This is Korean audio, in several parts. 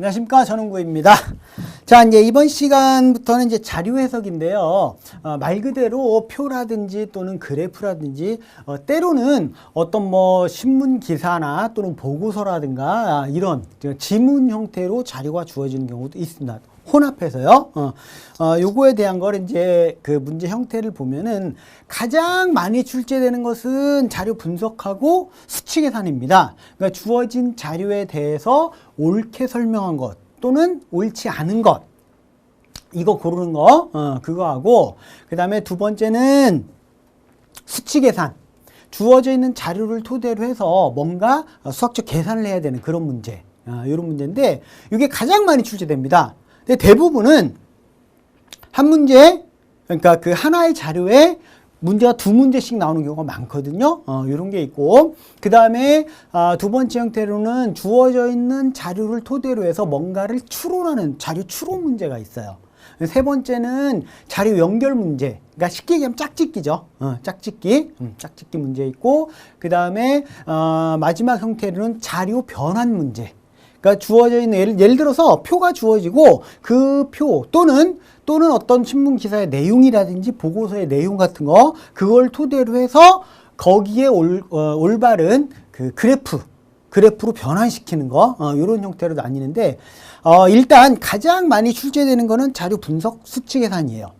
안녕하십니까, 전홍구입니다. 자, 이제 이번 시간부터는 이제 자료 해석인데요. 말 그대로 표라든지 또는 그래프라든지 때로는 어떤 뭐 신문 기사나 또는 보고서라든가 이런 지문 형태로 자료가 주어지는 경우도 있습니다. 혼합해서요. 요거에 대한 걸 이제 그 문제 형태를 보면은 가장 많이 출제되는 것은 자료 분석하고 수치 계산입니다. 그러니까 주어진 자료에 대해서 옳게 설명한 것 또는 옳지 않은 것 이거 고르는 거 그거 하고 그 다음에 두 번째는 수치 계산. 주어져 있는 자료를 토대로 해서 뭔가 수학적 계산을 해야 되는 그런 문제. 이런 문제인데 이게 가장 많이 출제됩니다. 근데 대부분은 한 문제, 그러니까 그 하나의 자료에 문제가 두 문제씩 나오는 경우가 많거든요. 이런 게 있고, 그 다음에 두 번째 형태로는 주어져 있는 자료를 토대로 해서 뭔가를 추론하는 자료 추론 문제가 있어요. 세 번째는 자료 연결 문제, 그러니까 쉽게 얘기하면 짝짓기죠. 짝짓기 문제 있고, 그 다음에 마지막 형태로는 자료 변환 문제. 그러니까 주어져 있는 예를 들어서 표가 주어지고 그 표 또는 어떤 신문 기사의 내용이라든지 보고서의 내용 같은 거 그걸 토대로 해서 거기에 올바른 그 그래프로 변환시키는 거 이런 형태로 나뉘는데 일단 가장 많이 출제되는 거는 자료 분석 수치 계산이에요.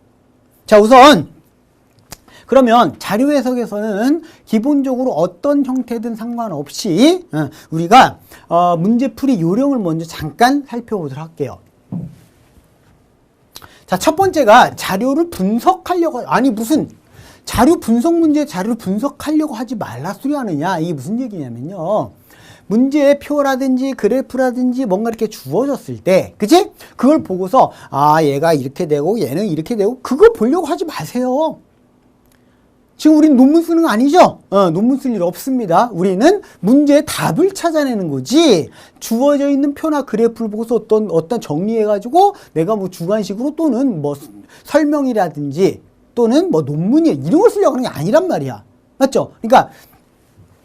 자, 우선 그러면 자료 해석에서는 기본적으로 어떤 형태든 상관없이 우리가 문제풀이 요령을 먼저 잠깐 살펴보도록 할게요. 자, 첫 번째가 자료를 분석하려고, 아니 무슨 자료 분석 문제 자료를 분석하려고 하지 말라 소리 하느냐, 이게 무슨 얘기냐면요. 문제의 표라든지 그래프라든지 뭔가 이렇게 주어졌을 때, 그치? 그걸 보고서 얘가 이렇게 되고 얘는 이렇게 되고 그거 보려고 하지 마세요. 지금 우리는 논문 쓰는 거 아니죠? 논문 쓸 일 없습니다. 우리는 문제의 답을 찾아내는 거지. 주어져 있는 표나 그래프를 보고서 어떤 정리해가지고 내가 뭐 주관식으로 또는 뭐 설명이라든지 또는 뭐 논문이 이런 걸 쓰려고 하는 게 아니란 말이야. 맞죠? 그러니까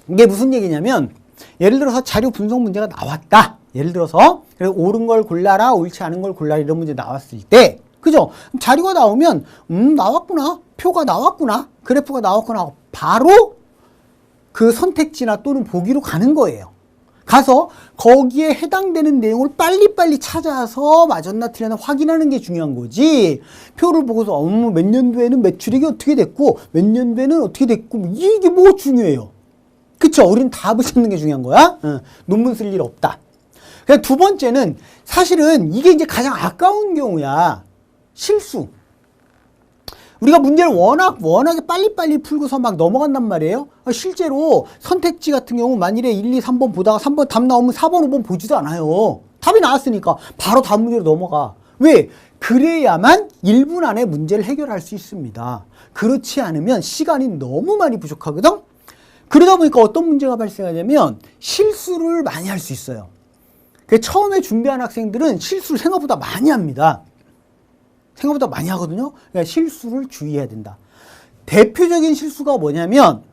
이게 무슨 얘기냐면 예를 들어서 자료 분석 문제가 나왔다. 예를 들어서 그래서 옳은 걸 골라라, 옳지 않은 걸 골라라 이런 문제 나왔을 때 그죠? 자료가 나오면 나왔구나. 표가 나왔구나. 그래프가 나왔구나. 바로 그 선택지나 또는 보기로 가는 거예요. 가서 거기에 해당되는 내용을 빨리빨리 찾아서 맞았나 틀렸나 확인하는 게 중요한 거지. 표를 보고서 몇 년도에는 매출액이 어떻게 됐고 몇 년도에는 어떻게 됐고 이게 뭐 중요해요. 그쵸? 우리는 답을 찾는 게 중요한 거야. 논문 쓸 일 없다. 그냥 두 번째는 사실은 이게 이제 가장 아까운 경우야. 실수. 우리가 문제를 워낙에 빨리빨리 풀고서 막 넘어간단 말이에요. 실제로 선택지 같은 경우 만일에 1, 2, 3번 보다가 3번 답 나오면 4번, 5번 보지도 않아요. 답이 나왔으니까 바로 다음 문제로 넘어가. 왜? 그래야만 1분 안에 문제를 해결할 수 있습니다. 그렇지 않으면 시간이 너무 많이 부족하거든? 그러다 보니까 어떤 문제가 발생하냐면 실수를 많이 할 수 있어요. 처음에 준비한 학생들은 실수를 생각보다 많이 합니다. 생각보다 많이 하거든요. 그러니까 실수를 주의해야 된다. 대표적인 실수가 뭐냐면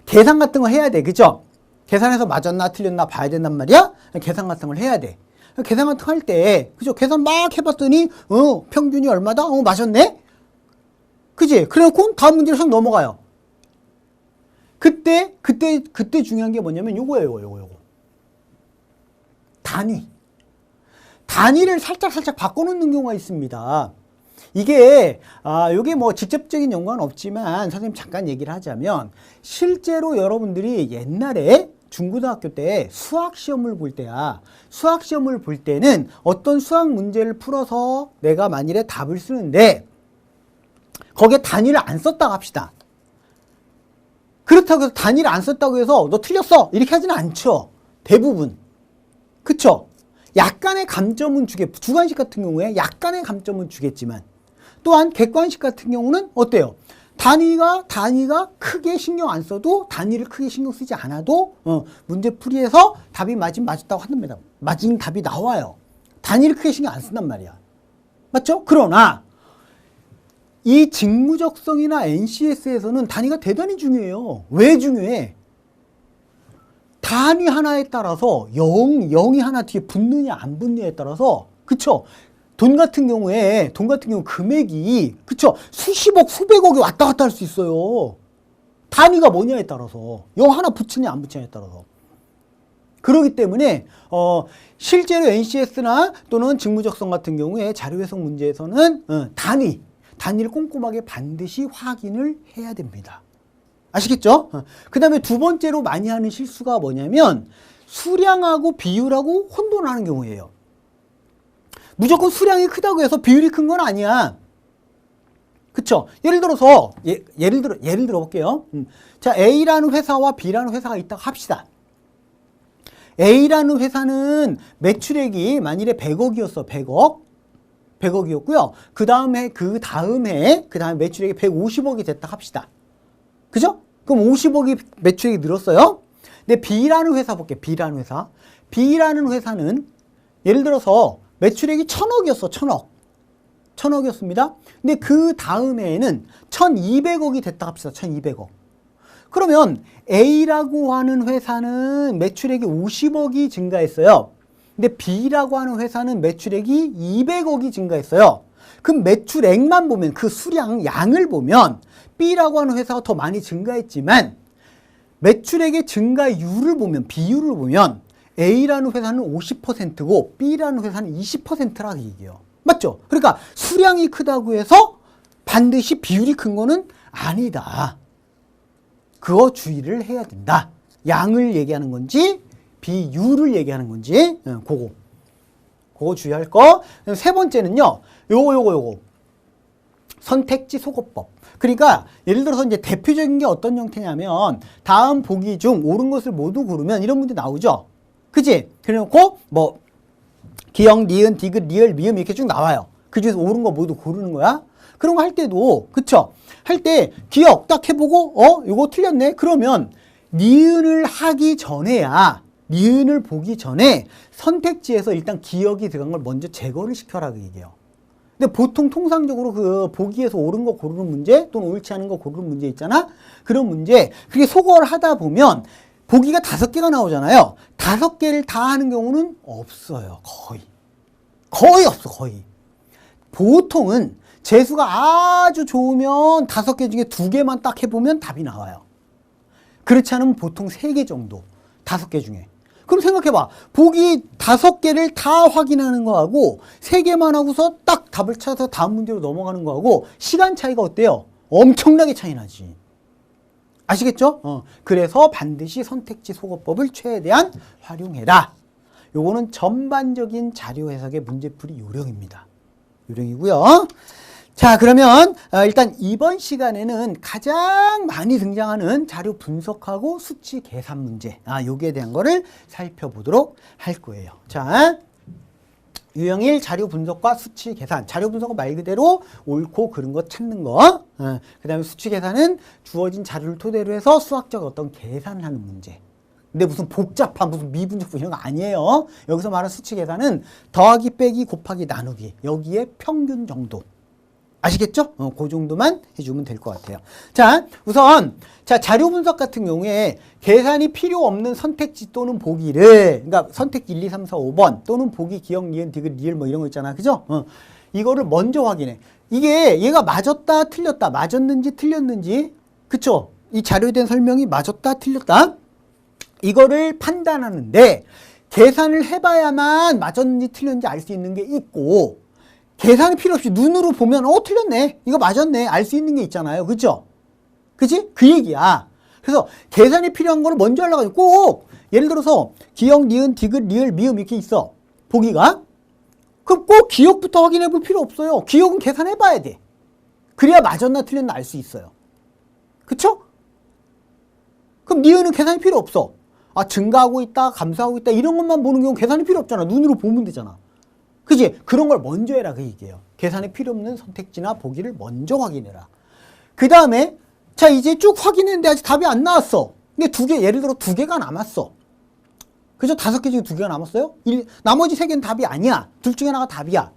계산 같은 거 해야 돼. 그죠? 계산해서 맞았나 틀렸나 봐야 된단 말이야. 계산 같은 걸 해야 돼. 계산 같은 거 할 때 그죠? 계산 막 해봤더니 평균이 얼마다? 맞았네? 그지? 그래놓고 다음 문제로 싹 넘어가요. 그때 중요한 게 뭐냐면 요거. 단위를 살짝 바꿔놓는 경우가 있습니다. 요게 뭐 직접적인 연관은 없지만 선생님 잠깐 얘기를 하자면 실제로 여러분들이 옛날에 중고등학교 때 수학시험을 볼 때야. 수학시험을 볼 때는 어떤 수학 문제를 풀어서 내가 만일에 답을 쓰는데 거기에 단위를 안 썼다고 합시다. 그렇다고 해서 단위를 안 썼다고 해서 너 틀렸어 이렇게 하지는 않죠. 대부분. 그쵸? 약간의 감점은 주관식 같은 경우에 약간의 감점은 주겠지만 또한 객관식 같은 경우는 어때요? 단위가 크게 신경 안 써도 단위를 크게 신경 쓰지 않아도 문제풀이에서 답이 맞았다고 한답니다. 맞은 답이 나와요. 단위를 크게 신경 안 쓴단 말이야. 맞죠? 그러나 이 직무적성이나 NCS에서는 단위가 대단히 중요해요. 왜 중요해? 단위 하나에 따라서 0이 하나 뒤에 붙느냐 안 붙느냐에 따라서 그쵸? 돈 같은 경우 금액이 그쵸? 수십억 수백억이 왔다 갔다 할 수 있어요. 단위가 뭐냐에 따라서 0 하나 붙이냐 안 붙이냐에 따라서. 그렇기 때문에 실제로 NCS나 또는 직무적성 같은 경우에 자료 해석 문제에서는 단위를 꼼꼼하게 반드시 확인을 해야 됩니다. 아시겠죠? 그 다음에 두 번째로 많이 하는 실수가 뭐냐면 수량하고 비율하고 혼돈하는 경우예요. 무조건 수량이 크다고 해서 비율이 큰 건 아니야. 그쵸? 예를 들어서 예를 들어 볼게요. 자, A라는 회사와 B라는 회사가 있다고 합시다. A라는 회사는 매출액이 만일에 100억이었어. 100억이었고요. 그 다음에 매출액이 150억이 됐다 합시다. 그죠? 그럼 50억이 매출액이 늘었어요. 근데 B라는 회사 볼게요. B라는 회사는 예를 들어서 매출액이 1000억이었어. 1000억이었습니다. 근데 그 다음에는 1200억이 됐다 합시다. 1200억. 그러면 A라고 하는 회사는 매출액이 50억이 증가했어요. 근데 B라고 하는 회사는 매출액이 200억이 증가했어요. 그럼 매출액만 보면 그 수량, 양을 보면 B라고 하는 회사가 더 많이 증가했지만 매출액의 증가율을 보면, 비율을 보면 A라는 회사는 50%고 B라는 회사는 20%라고 얘기해요. 맞죠? 그러니까 수량이 크다고 해서 반드시 비율이 큰 거는 아니다. 그거 주의를 해야 된다. 양을 얘기하는 건지 비율을 얘기하는 건지 그거 주의할 거. 세 번째는요. 요거 선택지 속어법. 그러니까 예를 들어서 이제 대표적인 게 어떤 형태냐면 다음 보기 중 옳은 것을 모두 고르면 이런 문제 나오죠. 그치? 그래놓고 뭐 기역, 니은, 디귿, 리을, 미음 이렇게 쭉 나와요. 그 중에서 옳은 거 모두 고르는 거야. 그런 거 할 때도 그쵸? 할 때 기역 딱 해보고 이거 틀렸네. 그러면 니은을 보기 전에 선택지에서 일단 기역이 들어간 걸 먼저 제거를 시켜라 그 얘기예요. 근데 보통 통상적으로 그 보기에서 옳은 거 고르는 문제 또는 옳지 않은 거 고르는 문제 있잖아. 그런 문제 그게 소거를 하다 보면 보기가 5개가 나오잖아요. 5개를 다 하는 경우는 없어요. 거의 없어. 보통은 재수가 아주 좋으면 5개 중에 2개만 딱 해보면 답이 나와요. 그렇지 않으면 보통 3개 정도. 5개 중에. 그럼 생각해봐. 보기 5개를 다 확인하는 거하고 3개만 하고서 딱 답을 찾아서 다음 문제로 넘어가는 거하고 시간 차이가 어때요? 엄청나게 차이 나지. 아시겠죠? 그래서 반드시 선택지 속어법을 최대한 활용해라. 요거는 전반적인 자료 해석의 문제풀이 요령입니다. 요령이고요. 자, 그러면 일단 이번 시간에는 가장 많이 등장하는 자료 분석하고 수치 계산 문제, 여기에 대한 거를 살펴보도록 할 거예요. 자, 유형 1 자료 분석과 수치 계산. 자료 분석은 말 그대로 옳고 그른 거 찾는 거. 그 다음에 수치 계산은 주어진 자료를 토대로 해서 수학적 어떤 계산을 하는 문제. 근데 무슨 복잡한 무슨 미분적분 이런 거 아니에요. 여기서 말하는 수치 계산은 더하기 빼기 곱하기 나누기. 여기에 평균 정도. 아시겠죠? 그 정도만 해주면 될 것 같아요. 자, 우선 자료 분석 같은 경우에 계산이 필요 없는 선택지 또는 보기를, 그러니까 선택지 1, 2, 3, 4, 5번 또는 보기, 기역, 니은, 디귿, 리을 뭐 이런 거 있잖아. 그죠? 이거를 먼저 확인해. 이게 얘가 맞았다 틀렸다, 맞았는지 틀렸는지, 그쵸? 이 자료에 대한 설명이 맞았다 틀렸다, 이거를 판단하는데 계산을 해봐야만 맞았는지 틀렸는지 알 수 있는 게 있고, 계산이 필요 없이 눈으로 보면 틀렸네, 이거 맞았네 알 수 있는 게 있잖아요. 그죠? 그치? 그 얘기야. 그래서 계산이 필요한 거를 먼저 하려고 하죠. 꼭 예를 들어서 기역, 니은, 디귿, 리을, 미음 이렇게 있어, 보기가. 그럼 꼭 기역부터 확인해 볼 필요 없어요. 기역은 계산해 봐야 돼. 그래야 맞았나 틀렸나 알 수 있어요. 그쵸? 그럼 니은은 계산이 필요 없어. 증가하고 있다, 감소하고 있다 이런 것만 보는 경우 계산이 필요 없잖아. 눈으로 보면 되잖아. 그치? 그런 걸 먼저 해라 그 얘기예요. 계산이 필요 없는 선택지나 보기를 먼저 확인해라. 그 다음에 자, 이제 쭉 확인했는데 아직 답이 안 나왔어. 근데 예를 들어 2개가 남았어. 그죠? 5개 중에 2개가 남았어요? 나머지 3개는 답이 아니야. 둘 중에 하나가 답이야.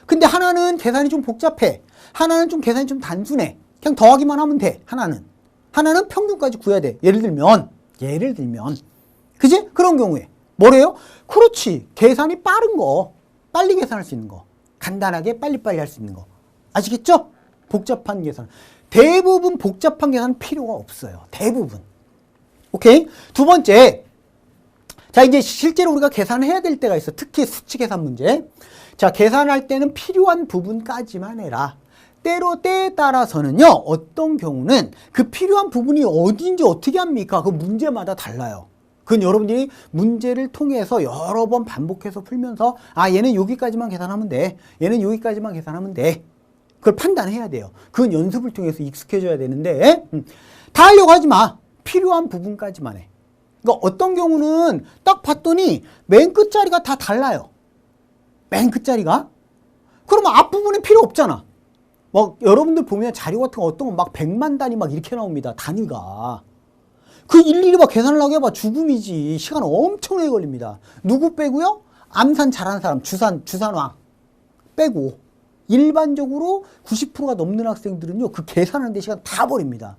근데 하나는 계산이 좀 복잡해. 하나는 좀 계산이 좀 단순해. 그냥 더하기만 하면 돼. 하나는 평균까지 구해야 돼. 예를 들면 그지? 그런 경우에 뭐래요? 그렇지. 계산이 빠른 거. 빨리 계산할 수 있는 거. 간단하게 빨리빨리 할 수 있는 거. 아시겠죠? 복잡한 계산. 대부분 복잡한 계산은 필요가 없어요. 대부분. 오케이? 두 번째. 자, 이제 실제로 우리가 계산을 해야 될 때가 있어. 특히 수치 계산 문제. 자, 계산할 때는 필요한 부분까지만 해라. 때에 따라서는요, 어떤 경우는 그 필요한 부분이 어디인지 어떻게 합니까? 그 문제마다 달라요. 그건 여러분들이 문제를 통해서 여러 번 반복해서 풀면서, 아, 얘는 여기까지만 계산하면 돼. 얘는 여기까지만 계산하면 돼. 그걸 판단해야 돼요. 그건 연습을 통해서 익숙해져야 되는데, 다 하려고 하지 마. 필요한 부분까지만 해. 그러니까 어떤 경우는 딱 봤더니 맨 끝자리가 다 달라요. 맨 끝자리가. 그러면 앞부분에 필요 없잖아. 막 여러분들 보면 자료 같은 거 어떤 거 막 100만 단위 막 이렇게 나옵니다. 단위가. 그 일일이 막 계산을 하게 해봐 죽음이지. 시간 엄청나게 걸립니다. 누구 빼고요? 암산 잘하는 사람, 주산왕 빼고. 일반적으로 90%가 넘는 학생들은요, 그 계산하는 데 시간 다 버립니다.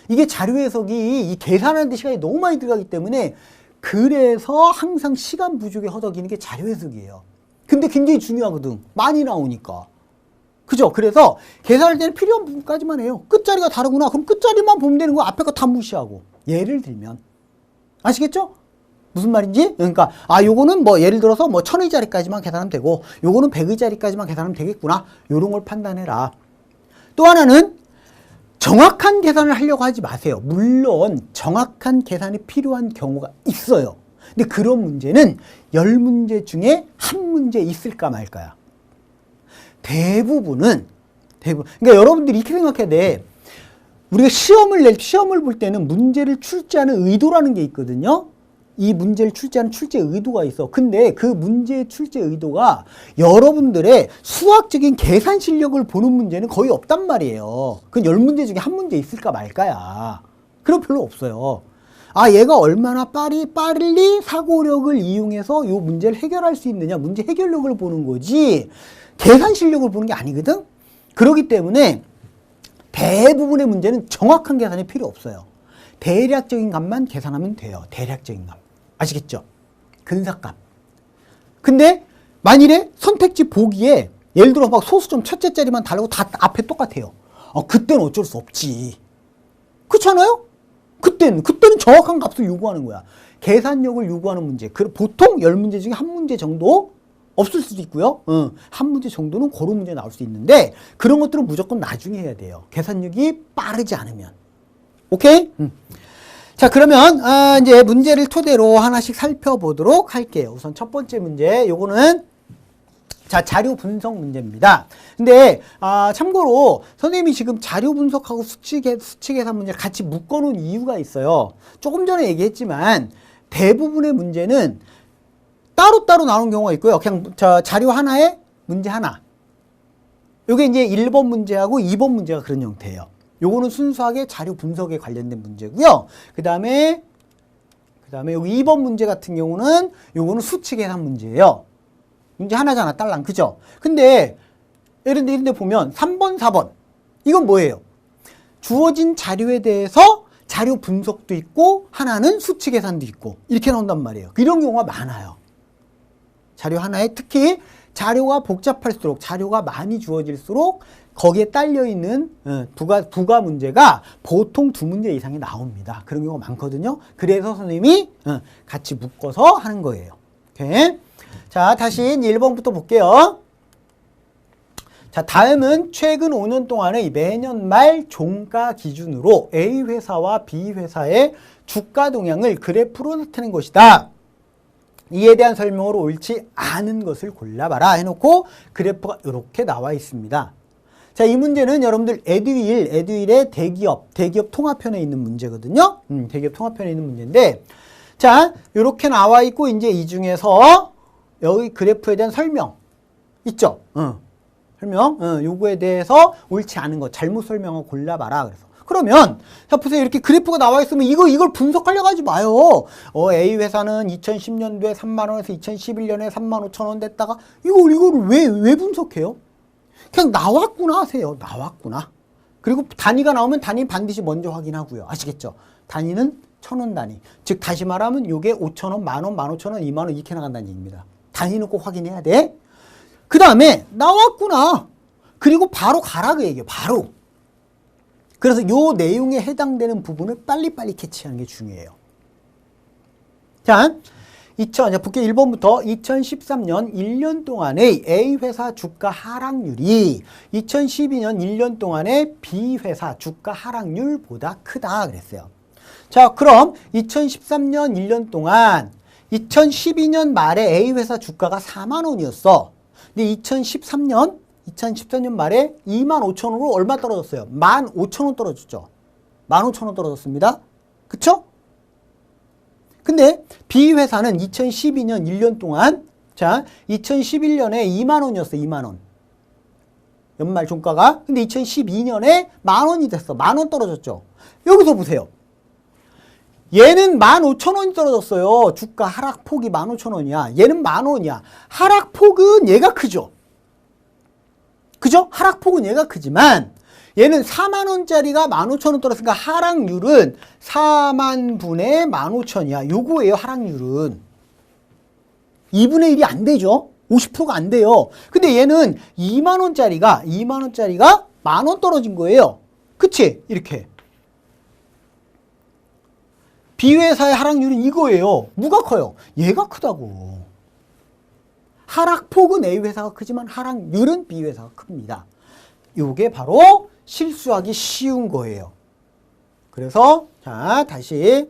이게 자료 해석이 이 계산하는 데 시간이 너무 많이 들어가기 때문에 그래서 항상 시간 부족에 허덕이는 게 자료 해석이에요. 근데 굉장히 중요하거든. 많이 나오니까. 그죠? 그래서 계산할 때는 필요한 부분까지만 해요. 끝자리가 다르구나. 그럼 끝자리만 보면 되는 거 앞에 거 다 무시하고. 예를 들면. 아시겠죠? 무슨 말인지? 그러니까, 아, 요거는 뭐 예를 들어서 뭐 1000의자리까지만 계산하면 되고, 요거는 100의자리까지만 계산하면 되겠구나. 요런 걸 판단해라. 또 하나는 정확한 계산을 하려고 하지 마세요. 물론 정확한 계산이 필요한 경우가 있어요. 근데 그런 문제는 10문제 중에 한 문제 있을까 말까야. 대부분은 그러니까 여러분들이 이렇게 생각해야 돼. 우리가 시험을 볼 때는 문제를 출제하는 의도라는 게 있거든요. 이 문제를 출제하는 출제 의도가 있어. 근데 그 문제의 출제 의도가 여러분들의 수학적인 계산 실력을 보는 문제는 거의 없단 말이에요. 그 10문제 중에 한 문제 있을까 말까야. 그럼 별로 없어요. 아, 얘가 얼마나 빨리 사고력을 이용해서 이 문제를 해결할 수 있느냐, 문제 해결력을 보는 거지 계산 실력을 보는 게 아니거든. 그렇기 때문에 대부분의 문제는 정확한 계산이 필요 없어요. 대략적인 값만 계산하면 돼요. 대략적인 값. 아시겠죠? 근사값. 근데 만일에 선택지 보기에 예를 들어 막 소수점 첫째 자리만 다르고 다 앞에 똑같아요. 그때는 어쩔 수 없지. 그렇잖아요? 그때는 정확한 값을 요구하는 거야. 계산력을 요구하는 문제. 보통 10문제 중에 한 문제 정도 없을 수도 있고요. 한 문제 정도는 그런 문제 나올 수 있는데 그런 것들은 무조건 나중에 해야 돼요. 계산력이 빠르지 않으면. 오케이? 자, 그러면 이제 문제를 토대로 하나씩 살펴보도록 할게요. 우선 첫 번째 문제, 요거는 자, 자료 분석 문제입니다. 근데 참고로 선생님이 지금 자료 분석하고 수치 계산 문제를 같이 묶어놓은 이유가 있어요. 조금 전에 얘기했지만 대부분의 문제는 따로따로 나오는 경우가 있고요. 그냥 자료 하나에 문제 하나. 요게 이제 1번 문제하고 2번 문제가 그런 형태예요. 요거는 순수하게 자료 분석에 관련된 문제고요. 그 다음에 여기 2번 문제 같은 경우는 요거는 수치 계산 문제예요. 문제 하나잖아, 딸랑. 그죠? 근데 이런 데 보면 3번, 4번. 이건 뭐예요? 주어진 자료에 대해서 자료 분석도 있고 하나는 수치 계산도 있고 이렇게 나온단 말이에요. 이런 경우가 많아요. 자료 하나에 특히 자료가 복잡할수록 자료가 많이 주어질수록 거기에 딸려있는 부가 문제가 보통 2문제 이상이 나옵니다. 그런 경우가 많거든요. 그래서 선생님이 같이 묶어서 하는 거예요. 오케이. 자, 다시 1번부터 볼게요. 자, 다음은 최근 5년 동안의 매년 말 종가 기준으로 A 회사와 B 회사의 주가 동향을 그래프로 나타낸 것이다. 이에 대한 설명으로 옳지 않은 것을 골라봐라 해놓고 그래프가 이렇게 나와 있습니다. 자, 이 문제는 여러분들 에듀윌의 대기업 통합편에 있는 문제거든요. 대기업 통합편에 있는 문제인데, 자, 이렇게 나와 있고, 이제 이 중에서 여기 그래프에 대한 설명 있죠? 설명, 요거에 대해서 옳지 않은 것, 잘못 설명하고 골라봐라. 그래서. 그러면, 자, 보세요. 이렇게 그래프가 나와 있으면 이걸 분석하려고 하지 마요. A 회사는 2010년도에 3만원에서 2011년에 35,000원 됐다가, 이거를 왜 분석해요? 그냥 나왔구나 하세요. 나왔구나. 그리고 단위가 나오면 단위 반드시 먼저 확인하고요. 아시겠죠? 단위는 천원 단위. 즉 다시 말하면 요게 5,000원, 만원, 15,000원, 20,000원 이렇게 나간다는 얘기입니다. 단위는 꼭 확인해야 돼. 그 다음에 나왔구나. 그리고 바로 가라 그 얘기예요. 바로. 그래서 요 내용에 해당되는 부분을 빨리빨리 캐치하는 게 중요해요. 자, 볼게요. 1번부터 2013년 1년 동안의 A회사 주가 하락률이 2012년 1년 동안의 B회사 주가 하락률보다 크다 그랬어요. 자, 그럼 2013년 1년 동안 2012년 말에 A회사 주가가 4만 원이었어. 근데 2013년 말에 25,000원으로 얼마 떨어졌어요? 15,000원 떨어졌죠. 15,000원 떨어졌습니다. 그쵸? 근데 B회사는 2012년 1년 동안, 자, 2011년에 2만 원이었어, 2만 원. 연말 종가가. 근데 2012년에 만 원이 됐어. 만 원 떨어졌죠. 여기서 보세요. 얘는 15,000원이 떨어졌어요. 주가 하락폭이 15,000원이야. 얘는 만 원이야. 하락폭은 얘가 크죠. 그죠? 하락폭은 얘가 크지만 얘는 4만 원짜리가 15,000원 떨어졌으니까 하락률은 4만 분의 15,000이야. 요거예요, 하락률은. 2분의 1이 안 되죠. 50%가 안 돼요. 근데 얘는 2만 원짜리가 만 원 떨어진 거예요. 그치? 이렇게. B회사의 하락률은 이거예요. 뭐가 커요? 얘가 크다고. 하락폭은 A회사가 크지만 하락률은 B회사가 큽니다. 요게 바로 실수하기 쉬운 거예요. 그래서 자, 다시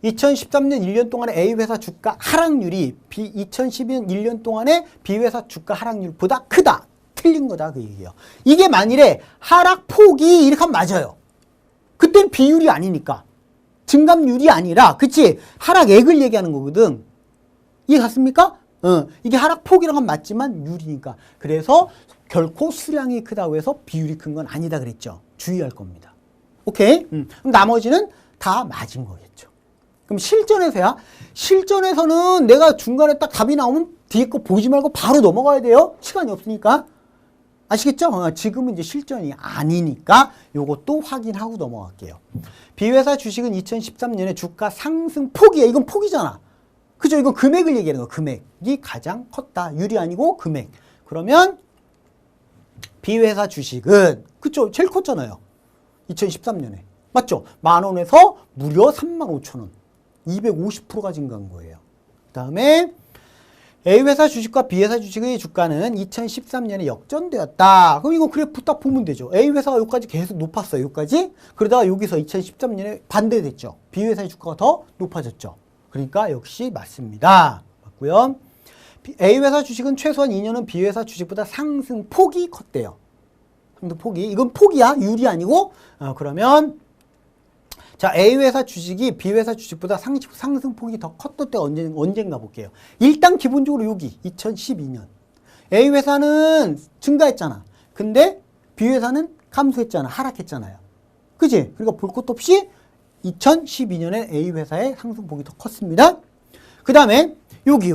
2013년 1년 동안의 A회사 주가 하락률이 2012년 1년 동안의 B회사 주가 하락률보다 크다. 틀린 거다 그 얘기예요. 이게 만일에 하락폭이 이렇게 하면 맞아요. 그땐 비율이 아니니까. 증감률이 아니라, 그치? 하락액을 얘기하는 거거든. 이해 갔습니까? 이게 하락폭이라고 하면 맞지만 율이니까. 그래서 결코 수량이 크다고 해서 비율이 큰 건 아니다 그랬죠. 주의할 겁니다. 오케이? 그럼 나머지는 다 맞은 거겠죠. 그럼 실전에서야? 실전에서는 내가 중간에 딱 답이 나오면 뒤에 거 보지 말고 바로 넘어가야 돼요. 시간이 없으니까. 아시겠죠? 지금은 이제 실전이 아니니까 요것도 확인하고 넘어갈게요. B회사 주식은 2013년에 주가 상승 폭이에요. 이건 폭이잖아. 그죠? 이건 금액을 얘기하는 거. 금액이 가장 컸다. 율이 아니고 금액. 그러면 B회사 주식은 그쵸? 제일 컸잖아요. 2013년에. 맞죠? 만 원에서 무려 35,000원. 250%가 증가한 거예요. 그 다음에 A회사 주식과 B회사 주식의 주가는 2013년에 역전되었다. 그럼 이거 그래프 딱 보면 되죠. A회사가 여기까지 계속 높았어요. 여기까지. 그러다가 여기서 2013년에 반대됐죠. B회사의 주가가 더 높아졌죠. 그러니까 역시 맞습니다. 맞고요. A회사 주식은 최소한 2년은 B회사 주식보다 상승폭이 컸대요. 상승폭이. 이건 폭이야. 율이 아니고. 그러면 자, A회사 주식이 B회사 주식보다 상승폭이 더 컸던 때가 언젠가 볼게요. 일단 기본적으로 여기 2012년. A회사는 증가했잖아. 근데 B회사는 감소했잖아. 하락했잖아요. 그지? 그러니까 볼 것도 없이 2012년에 A회사의 상승폭이 더 컸습니다. 그 다음에 여기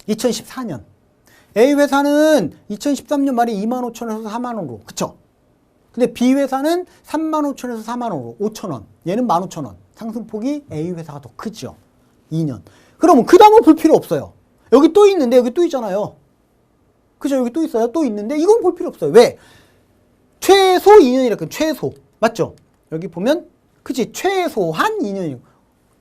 2014년. A회사는 2013년 말에 25,000원에서 4만원으로. 그쵸? 근데 B회사는 35,000원에서 4만원으로 5,000원. 얘는 15,000원. 상승폭이 A회사가 더 크죠. 2년. 그러면 그 다음은 볼 필요 없어요. 여기 또 있는데 여기 또 있잖아요. 그죠? 여기 또 있어요. 또 있는데 이건 볼 필요 없어요. 왜? 최소 2년이랄까. 최소. 맞죠? 여기 보면 그치? 최소한 2년이고.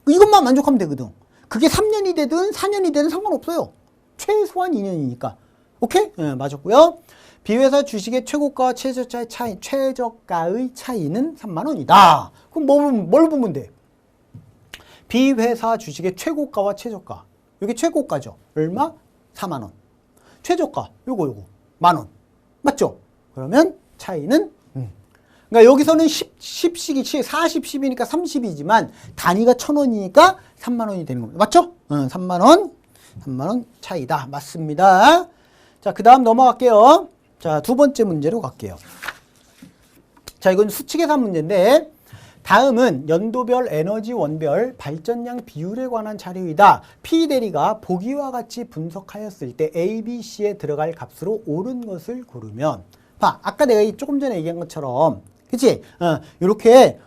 이것만 만족하면 되거든. 그게 3년이 되든 4년이 되든 상관없어요. 최소한 2년이니까. 오케이? 네, 맞았고요. B회사 주식의 최고가와 최저가의 차이는 3만 원이다. 그럼 뭘 보면 돼? B회사 주식의 최고가와 최저가. 여기 최고가죠. 얼마? 4만 원. 최저가. 요거. 만 원. 맞죠? 그러면 차이는 그러니까 여기서는 10씩이 40, 10이니까 30이지만 단위가 1,000원이니까 3만 원이 되는 겁니다. 맞죠? 3만 원 차이다. 맞습니다. 자, 그 다음 넘어갈게요. 자, 두 번째 문제로 갈게요. 자, 이건 수치 계산 문제인데 다음은 연도별 에너지 원별 발전량 비율에 관한 자료이다. P 대리가 보기와 같이 분석하였을 때 A, B, C에 들어갈 값으로 옳은 것을 고르면 봐, 아까 내가 조금 전에 얘기한 것처럼 그치? 이렇게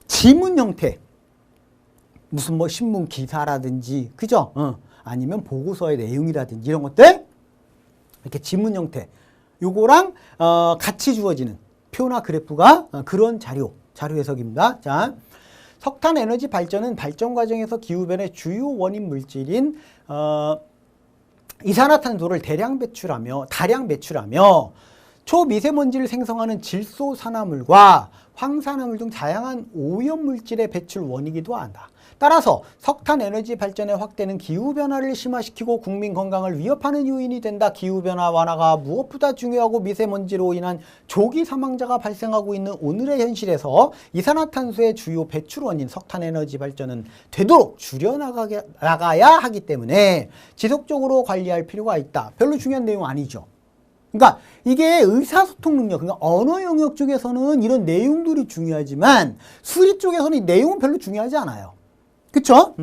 지문 형태. 무슨 뭐 신문 기사라든지, 그죠? 아니면 보고서의 내용이라든지 이런 것들. 이렇게 지문 형태. 요거랑, 같이 주어지는 표나 그래프가 그런 자료 해석입니다. 자. 석탄 에너지 발전은 발전 과정에서 기후변의 주요 원인 물질인 이산화탄소를 다량 배출하며 초미세먼지를 생성하는 질소산화물과 황산화물 등 다양한 오염물질의 배출 원이기도 한다. 따라서 석탄 에너지 발전의 확대는 기후변화를 심화시키고 국민 건강을 위협하는 요인이 된다. 기후변화 완화가 무엇보다 중요하고 미세먼지로 인한 조기 사망자가 발생하고 있는 오늘의 현실에서 이산화탄소의 주요 배출 원인 석탄 에너지 발전은 되도록 줄여나가야 하기 때문에 지속적으로 관리할 필요가 있다. 별로 중요한 내용 아니죠. 그러니까 이게 의사소통 능력, 그러니까 언어 영역 쪽에서는 이런 내용들이 중요하지만 수리 쪽에서는 이 내용은 별로 중요하지 않아요. 그쵸?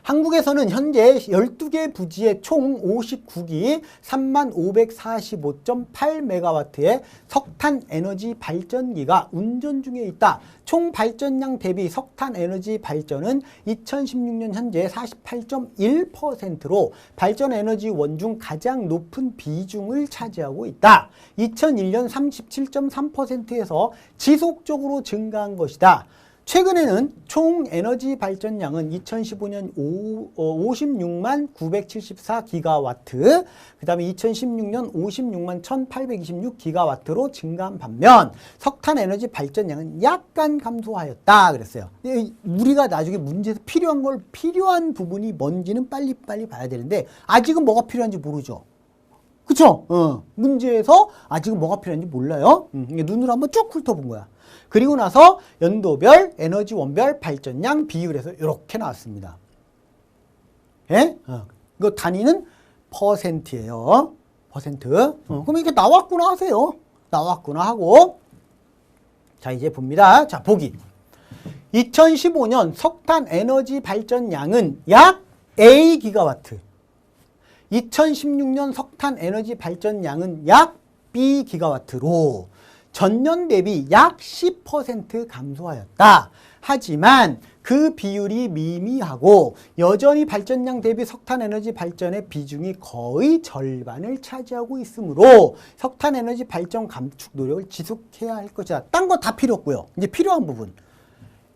한국에서는 현재 12개 부지에 총 59기 3545.8MW의 석탄 에너지 발전기가 운전 중에 있다. 총 발전량 대비 석탄 에너지 발전은 2016년 현재 48.1%로 발전 에너지 원 중 가장 높은 비중을 차지하고 있다. 2001년 37.3%에서 지속적으로 증가한 것이다. 최근에는 총 에너지 발전량은 2015년 56만 974기가와트, 그 다음에 2016년 56만 1826기가와트로 증가한 반면 석탄 에너지 발전량은 약간 감소하였다 그랬어요. 우리가 나중에 문제에서 필요한 부분이 뭔지는 빨리빨리 봐야 되는데 아직은 뭐가 필요한지 모르죠. 그쵸? 문제에서 아직은 뭐가 필요한지 몰라요. 눈으로 한번 쭉 훑어본 거야. 그리고 나서 연도별, 에너지 원별 발전량 비율에서 이렇게 나왔습니다. 예? 이거 단위는 퍼센트예요. 퍼센트. 그럼 이렇게 나왔구나 하세요. 나왔구나 하고. 자, 이제 봅니다. 자, 보기. 2015년 석탄 에너지 발전량은 약 A 기가와트. 2016년 석탄 에너지 발전량은 약 B 기가와트로 전년 대비 약 10% 감소하였다. 하지만 그 비율이 미미하고 여전히 발전량 대비 석탄 에너지 발전의 비중이 거의 절반을 차지하고 있으므로 석탄 에너지 발전 감축 노력을 지속해야 할 것이다. 딴 거 다 필요 없고요. 이제 필요한 부분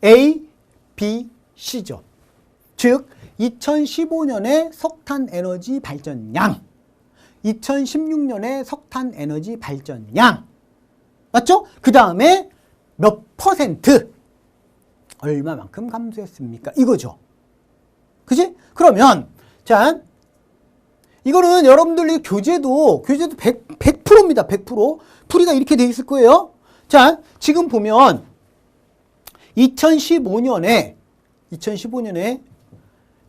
A, B, C죠. 즉 2015년에 석탄 에너지 발전량, 2016년에 석탄 에너지 발전량, 맞죠? 그 다음에 몇 퍼센트 얼마만큼 감소했습니까? 이거죠. 그지? 그러면 자 이거는 여러분들 교재도 100%입니다. 100%. 풀이가 이렇게 돼 있을 거예요. 자 지금 보면 2015년에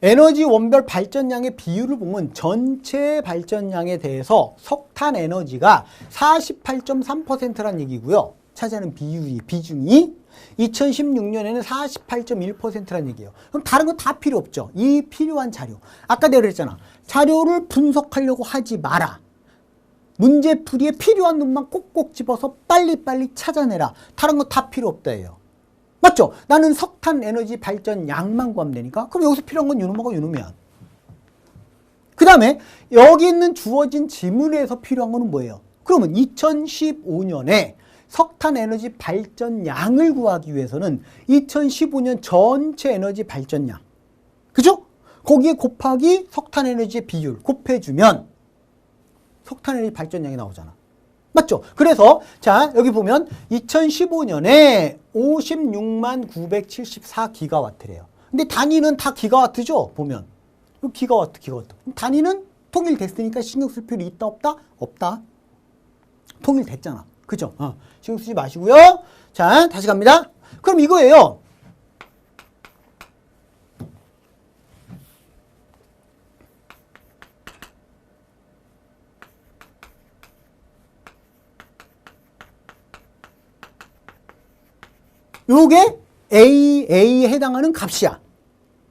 에너지 원별 발전량의 비율을 보면 전체 발전량에 대해서 석탄 에너지가 48.3%란 얘기고요. 차지하는 비중이 2016년에는 48.1%란 얘기예요. 그럼 다른 거 다 필요 없죠. 이 필요한 자료. 아까 내가 그랬잖아. 자료를 분석하려고 하지 마라. 문제풀이에 필요한 놈만 꼭꼭 집어서 빨리빨리 찾아내라. 다른 거 다 필요 없다예요. 맞죠? 나는 석탄 에너지 발전 양만 구하면 되니까 그럼 여기서 필요한 건 요놈하고 요놈이야. 그 다음에 여기 있는 주어진 지문에서 필요한 거는 뭐예요? 그러면 2015년에 석탄 에너지 발전량을 구하기 위해서는 2015년 전체 에너지 발전량, 그죠? 거기에 곱하기 석탄 에너지의 비율 곱해주면 석탄 에너지 발전량이 나오잖아. 맞죠? 그래서 자 여기 보면 2015년에 56만 974기가와트래요. 근데 단위는 다 기가와트죠? 보면 기가와트. 단위는 통일됐으니까 신경 쓸 필요 있다 없다? 없다. 통일됐잖아. 그죠? 신경 쓰지 마시고요. 자 다시 갑니다. 그럼 이거예요. 요게 A에 해당하는 값이야.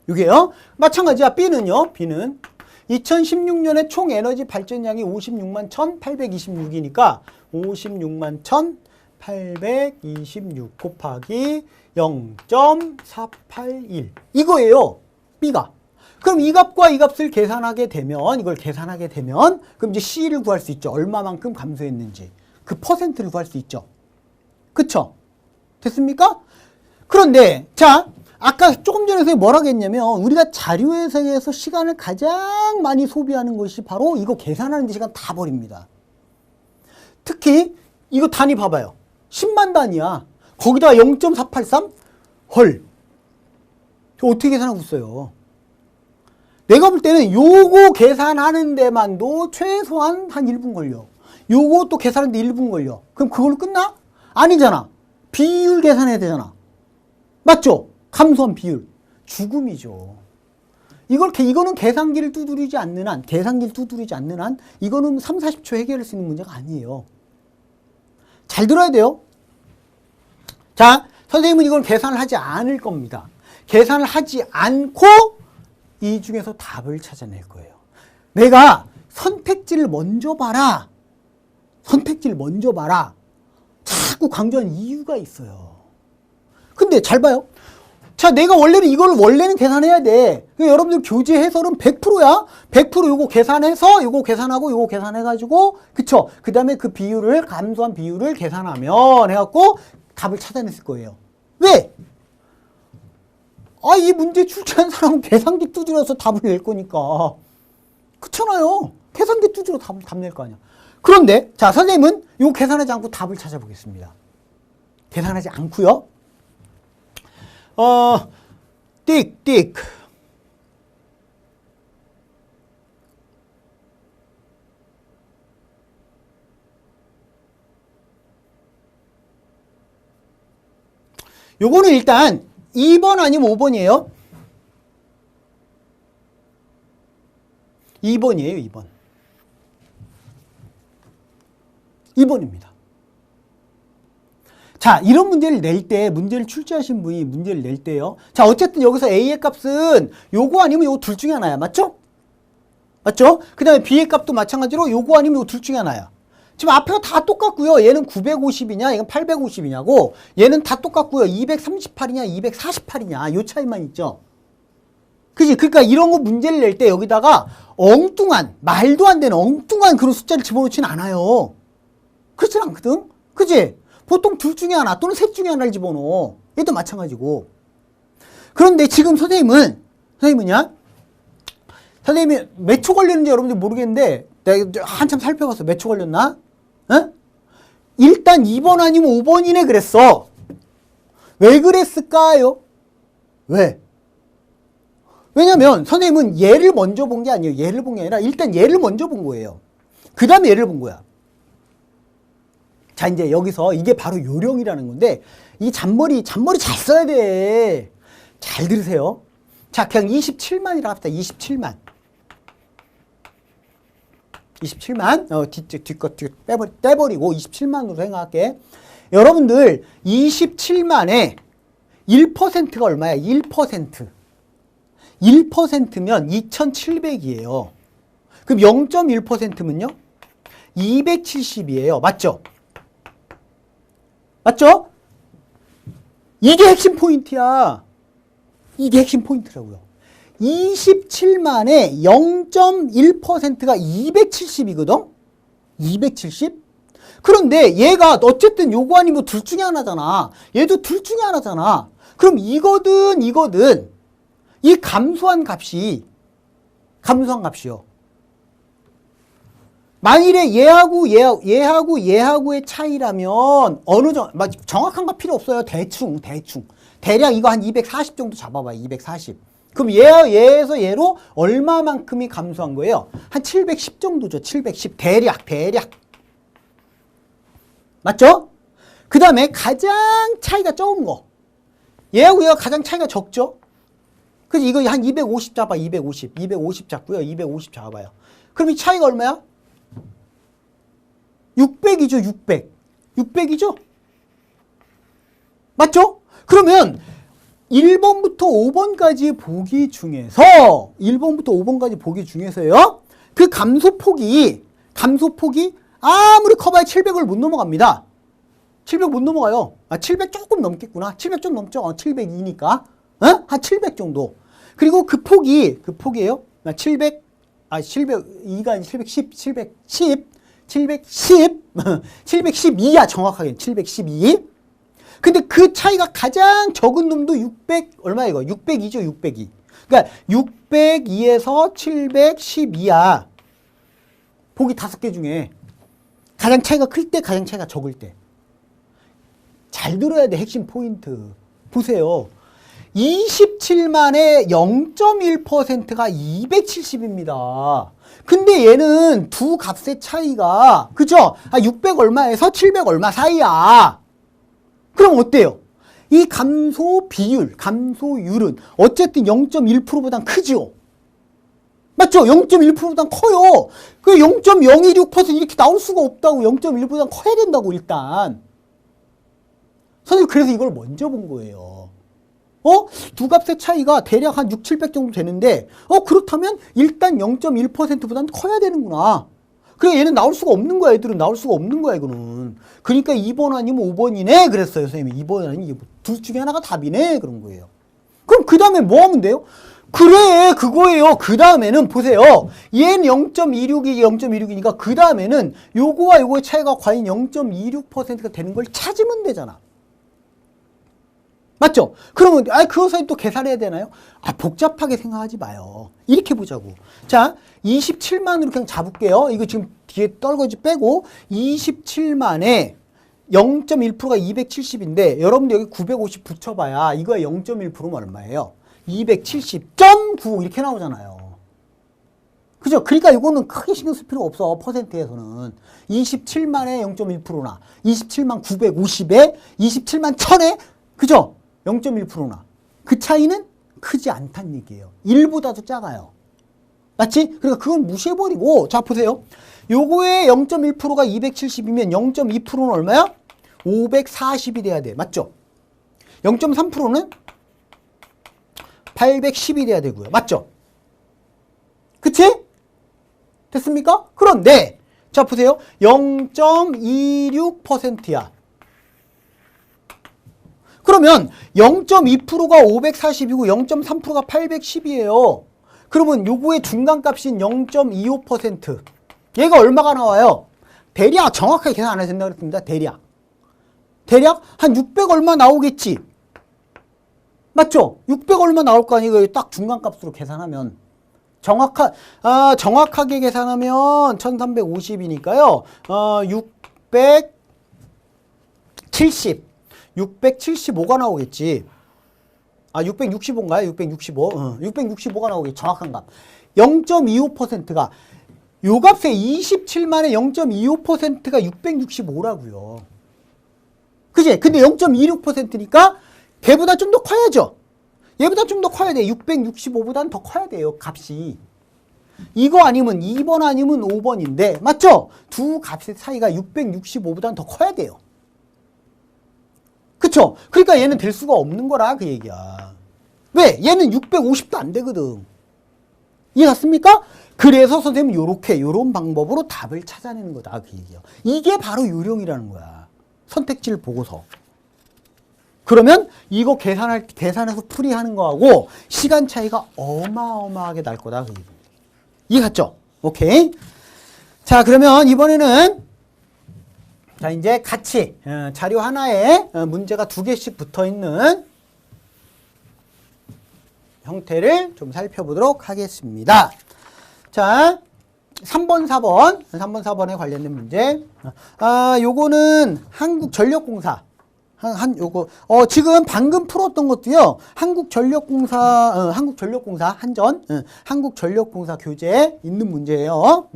요게요. 마찬가지야. B는요. B는 2016년에 총 에너지 발전량이 56만 1826이니까 56만 826 곱하기 0.481 이거예요. B가. 그럼 이 값과 이 값을 계산하게 되면 이걸 계산하게 되면 그럼 이제 C를 구할 수 있죠. 얼마만큼 감소했는지. 그 퍼센트를 구할 수 있죠. 그쵸? 됐습니까? 그런데 자 아까 조금 전에 선생님이 뭐라고 했냐면 우리가 자료 해석에서 시간을 가장 많이 소비하는 것이 바로 이거 계산하는 데 시간 다 버립니다. 특히 이거 단위 봐봐요. 10만 단위야. 거기다가 0.483? 헐. 저 어떻게 계산하고 있어요? 내가 볼 때는 요거 계산하는 데만도 최소한 한 1분 걸려. 요거 또 계산하는데 1분 걸려. 그럼 그걸로 끝나? 아니잖아. 비율 계산해야 되잖아. 맞죠? 감소한 비율. 죽음이죠. 이거는 계산기를 두드리지 않는 한, 이거는 3, 40초 해결할 수 있는 문제가 아니에요. 잘 들어야 돼요. 자, 선생님은 이걸 계산을 하지 않을 겁니다. 계산을 하지 않고 이 중에서 답을 찾아낼 거예요. 내가 선택지를 먼저 봐라. 자꾸 강조하는 이유가 있어요. 근데 잘 봐요. 자, 내가 원래는 계산해야 돼. 그러니까 여러분들 교재 해설은 100%야. 100% 요거 계산해서 요거 계산하고 요거 계산해가지고 그쵸? 그 다음에 그 비율을 감소한 비율을 계산하면 해갖고 답을 찾아냈을 거예요. 왜? 이 문제 출제한 사람은 계산기 두드려서 답을 낼 거니까. 그렇잖아요. 계산기 두드려 답 낼 거 아니야. 그런데 자 선생님은 요거 계산하지 않고 답을 찾아보겠습니다. 계산하지 않고요. 띡. 요거는 일단 2번 아니면 5번이에요? 2번이에요, 2번. 2번입니다. 자, 이런 문제를 낼 때, 문제를 출제하신 분이 문제를 낼 때요. 자, 어쨌든 여기서 A의 값은 요거 아니면 요거 둘 중에 하나야. 맞죠? 맞죠? 그 다음에 B의 값도 마찬가지로 요거 아니면 요거 둘 중에 하나야. 지금 앞에가 다 똑같고요. 얘는 950이냐, 얘는 850이냐고. 얘는 다 똑같고요. 238이냐, 248이냐. 요 차이만 있죠. 그지? 그러니까 이런 거 문제를 낼 때 여기다가 엉뚱한, 말도 안 되는 엉뚱한 그런 숫자를 집어넣지는 않아요. 그렇진 않거든? 그지? 보통 둘 중에 하나 또는 셋 중에 하나를 집어넣어. 얘도 마찬가지고. 그런데 지금 선생님이 몇 초 걸렸는지 여러분들 모르겠는데 내가 한참 살펴봤어. 몇 초 걸렸나? 어? 일단 2번 아니면 5번이네 그랬어. 왜 그랬을까요? 왜? 왜냐면 선생님은 얘를 먼저 본 게 아니에요. 얘를 본 게 아니라 일단 얘를 먼저 본 거예요. 그 다음에 얘를 본 거야. 자, 이제 여기서 이게 바로 요령이라는 건데 이 잔머리 잘 써야 돼. 잘 들으세요. 자, 그냥 27만이라고 합시다. 27만. 뒷것 떼버리고 27만으로 생각할게. 여러분들 27만에 1%가 얼마야? 1%. 1%면 2,700이에요. 그럼 0.1%면요? 270이에요. 맞죠? 맞죠? 이게 핵심 포인트야. 이게 핵심 포인트라고요. 27만에 0.1%가 270이거든? 270? 그런데 얘가 어쨌든 요거 아니면 둘 중에 하나잖아. 얘도 둘 중에 하나잖아. 그럼 이거든 이 감소한 값이요. 만일에 얘하고의 차이라면 어느 정도 정확한 거 필요 없어요. 대충 대략 이거 한 240 정도 잡아봐요. 240. 그럼 얘에서 얘로 얼마만큼이 감소한 거예요? 한 710 정도죠. 710 대략 맞죠? 그 다음에 가장 차이가 적은 거 얘하고 얘가 가장 차이가 적죠? 그래서 이거 한 250 잡아. 250 잡고요. 250 잡아봐요. 그럼 이 차이가 얼마야? 600이죠. 600이죠? 맞죠? 그러면 1번부터 5번까지 보기 중에서요. 그 감소폭이 아무리 커봐야 700을 못 넘어갑니다. 700 못 넘어가요. 700 조금 넘겠구나. 700 좀 넘죠. 702니까. 한 700 정도. 그리고 그 폭이에요. 702가 아니라 712야, 정확하게. 712. 근데 그 차이가 가장 적은 놈도 600, 얼마야, 이거? 602죠, 602. 그러니까 602에서 712야. 보기 5개 중에. 가장 차이가 클 때, 가장 차이가 적을 때. 잘 들어야 돼, 핵심 포인트. 보세요. 27만의 0.1%가 270입니다. 근데 얘는 두 값의 차이가, 그죠? 600 얼마에서 700 얼마 사이야. 그럼 어때요? 이 감소 비율, 감소율은 어쨌든 0.1%보단 크죠? 맞죠? 0.1%보단 커요. 그 0.016% 이렇게 나올 수가 없다고. 0.1보단 커야 된다고, 일단. 선생님, 그래서 이걸 먼저 본 거예요. 두 값의 차이가 대략 한 6, 700 정도 되는데, 그렇다면 일단 0.1%보단 커야 되는구나. 그래, 얘는 나올 수가 없는 거야. 애들은 나올 수가 없는 거야, 이거는. 그러니까 2번 아니면 5번이네. 그랬어요, 선생님이. 2번 아니면 둘 중에 하나가 답이네. 그런 거예요. 그럼 그 다음에 뭐 하면 돼요? 그래, 그거예요. 그 다음에는 보세요. 얘는 0.26이 0.26이니까 그 다음에는 요거와 요거의 차이가 과연 0.26%가 되는 걸 찾으면 되잖아. 맞죠? 그러면, 그거 선생님 또 계산해야 되나요? 복잡하게 생각하지 마요. 이렇게 보자고. 자, 27만으로 그냥 잡을게요. 이거 지금 뒤에 떨거지 빼고, 27만에 0.1%가 270인데, 여러분들 여기 950 붙여봐야 이거에 0.1%면 얼마예요? 270.9 이렇게 나오잖아요. 그죠? 그러니까 이거는 크게 신경 쓸 필요 없어. 퍼센트에서는. 27만에 0.1%나, 27만 950에 27만 1000에, 그죠? 0.1%나. 그 차이는 크지 않다는 얘기예요. 1보다도 작아요. 맞지? 그러니까 그건 무시해버리고, 자, 보세요. 요거의 0.1%가 270이면 0.2%는 얼마야? 540이 돼야 돼. 맞죠? 0.3%는 810이 돼야 되고요. 맞죠? 그치? 됐습니까? 그런데, 자, 보세요. 0.26%야. 그러면 0.2%가 540이고 0.3%가 810이에요. 그러면 요거의 중간값인 0.25%. 얘가 얼마가 나와요? 대략 정확하게 계산 안 해도 된다고 그랬습니다. 대략 한 600 얼마 나오겠지. 맞죠? 600 얼마 나올 거 아니에요. 딱 중간값으로 계산하면. 정확하게 계산하면 1350이니까요. 675가 나오겠지. 665인가요? 665. 665가 나오겠지. 정확한 값. 0.25%가 요 값에 27만에 0.25%가 665라고요. 그지? 근데 0.26%니까 걔보다 좀 더 커야죠. 얘보다 좀 더 커야 돼. 665보다는 더 커야 돼요. 값이. 이거 아니면 2번 아니면 5번인데 맞죠? 두 값의 차이가 665보다는 더 커야 돼요. 그쵸? 그러니까 얘는 될 수가 없는 거라 그 얘기야. 왜? 얘는 650도 안 되거든. 이해 갔습니까? 그래서 선생님은 요런 방법으로 답을 찾아내는 거다 그 얘기야. 이게 바로 요령이라는 거야. 선택지를 보고서. 그러면 이거 계산해서 풀이하는 거하고 시간 차이가 어마어마하게 날 거다 그 얘기입니다. 이해 갔죠? 오케이. 자, 그러면 이번에는 자, 이제 같이 자료 하나에 문제가 2개씩 붙어 있는 형태를 좀 살펴보도록 하겠습니다. 자, 3번, 4번에 관련된 문제. 요거는 한국전력공사. 지금 방금 풀었던 것도요, 한국전력공사 한전, 한국전력공사 교재에 있는 문제예요.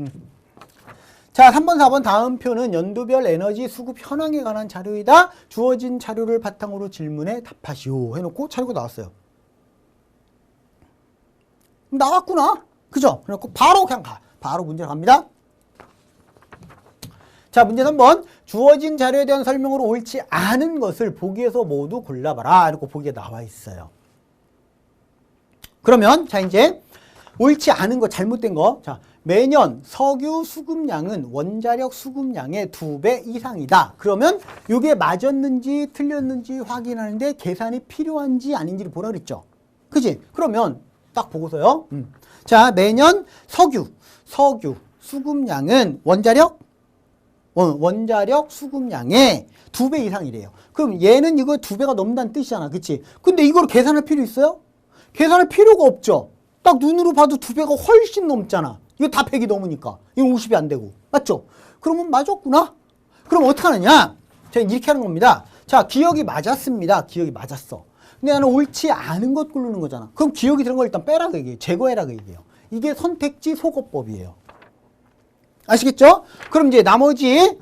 자, 3번, 4번 다음 표는 연도별 에너지 수급 현황에 관한 자료이다. 주어진 자료를 바탕으로 질문에 답하시오. 해놓고 자료가 나왔어요. 나왔구나. 그죠? 그래갖고 바로 그냥 바로 문제 갑니다. 자, 문제 3번. 주어진 자료에 대한 설명으로 옳지 않은 것을 보기에서 모두 골라봐라. 이렇게 보기에 나와 있어요. 그러면, 자, 이제 옳지 않은 거, 잘못된 거. 자, 매년 석유 수급량은 원자력 수급량의 2배 이상이다. 그러면 이게 맞았는지 틀렸는지 확인하는데 계산이 필요한지 아닌지를 보라 그랬죠. 그지? 그러면 딱 보고서요. 자, 매년 석유 수급량은 원자력 수급량의 2배 이상이래요. 그럼 얘는 이거 2배가 넘는다는 뜻이잖아. 그치? 근데 이걸 계산할 필요 있어요? 계산할 필요가 없죠. 딱 눈으로 봐도 2배가 훨씬 넘잖아. 이거 다 100이 넘으니까. 이건 50이 안 되고. 맞죠? 그러면 맞았구나? 그럼 어떻게 하느냐? 제가 이렇게 하는 겁니다. 자, 기억이 맞았습니다. 기억이 맞았어. 근데 나는 옳지 않은 것 고르는 거잖아. 그럼 기억이 들은 걸 일단 빼라고 얘기해요. 제거해라고 얘기해요. 이게 선택지 소거법이에요. 아시겠죠? 그럼 이제 나머지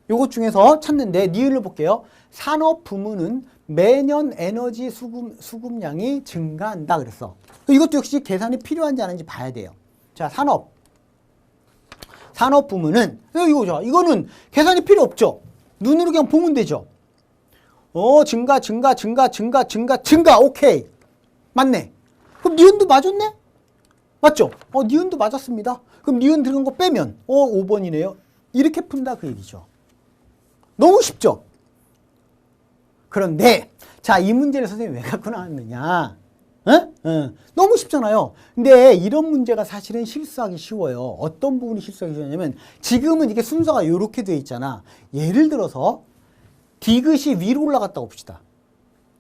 요것 중에서 찾는데 니은을 볼게요. 산업 부문은 매년 에너지 수급량이 증가한다 그랬어. 이것도 역시 계산이 필요한지 아닌지 봐야 돼요. 자, 산업 부문은 이거죠. 이거는 계산이 필요 없죠. 눈으로 그냥 보면 되죠. 증가. 오케이. 맞네. 그럼 니은도 맞았네? 맞죠? 니은도 맞았습니다. 그럼 니은 들어간 거 빼면 5번이네요. 이렇게 푼다 그 얘기죠. 너무 쉽죠? 그런데 자, 이 문제를 선생님이 왜 갖고 나왔느냐? 너무 쉽잖아요. 근데 이런 문제가 사실은 실수하기 쉬워요. 어떤 부분이 실수하기 쉬우냐면 지금은 이게 순서가 이렇게 되어 있잖아. 예를 들어서 디귿이 위로 올라갔다고 봅시다.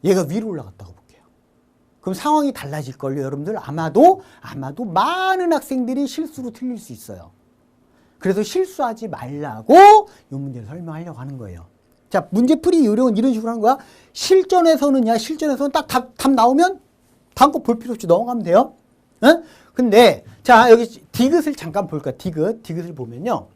얘가 위로 올라갔다고 볼게요. 그럼 상황이 달라질걸요. 여러분들 아마도 많은 학생들이 실수로 틀릴 수 있어요. 그래서 실수하지 말라고 이 문제를 설명하려고 하는 거예요. 자, 문제풀이 요령은 이런 식으로 하는 거야. 실전에서는 딱 답 나오면 다음 거 볼 필요 없이 넘어가면 돼요. 근데 자, 여기 디귿을 잠깐 볼까요? 디귿을 보면요.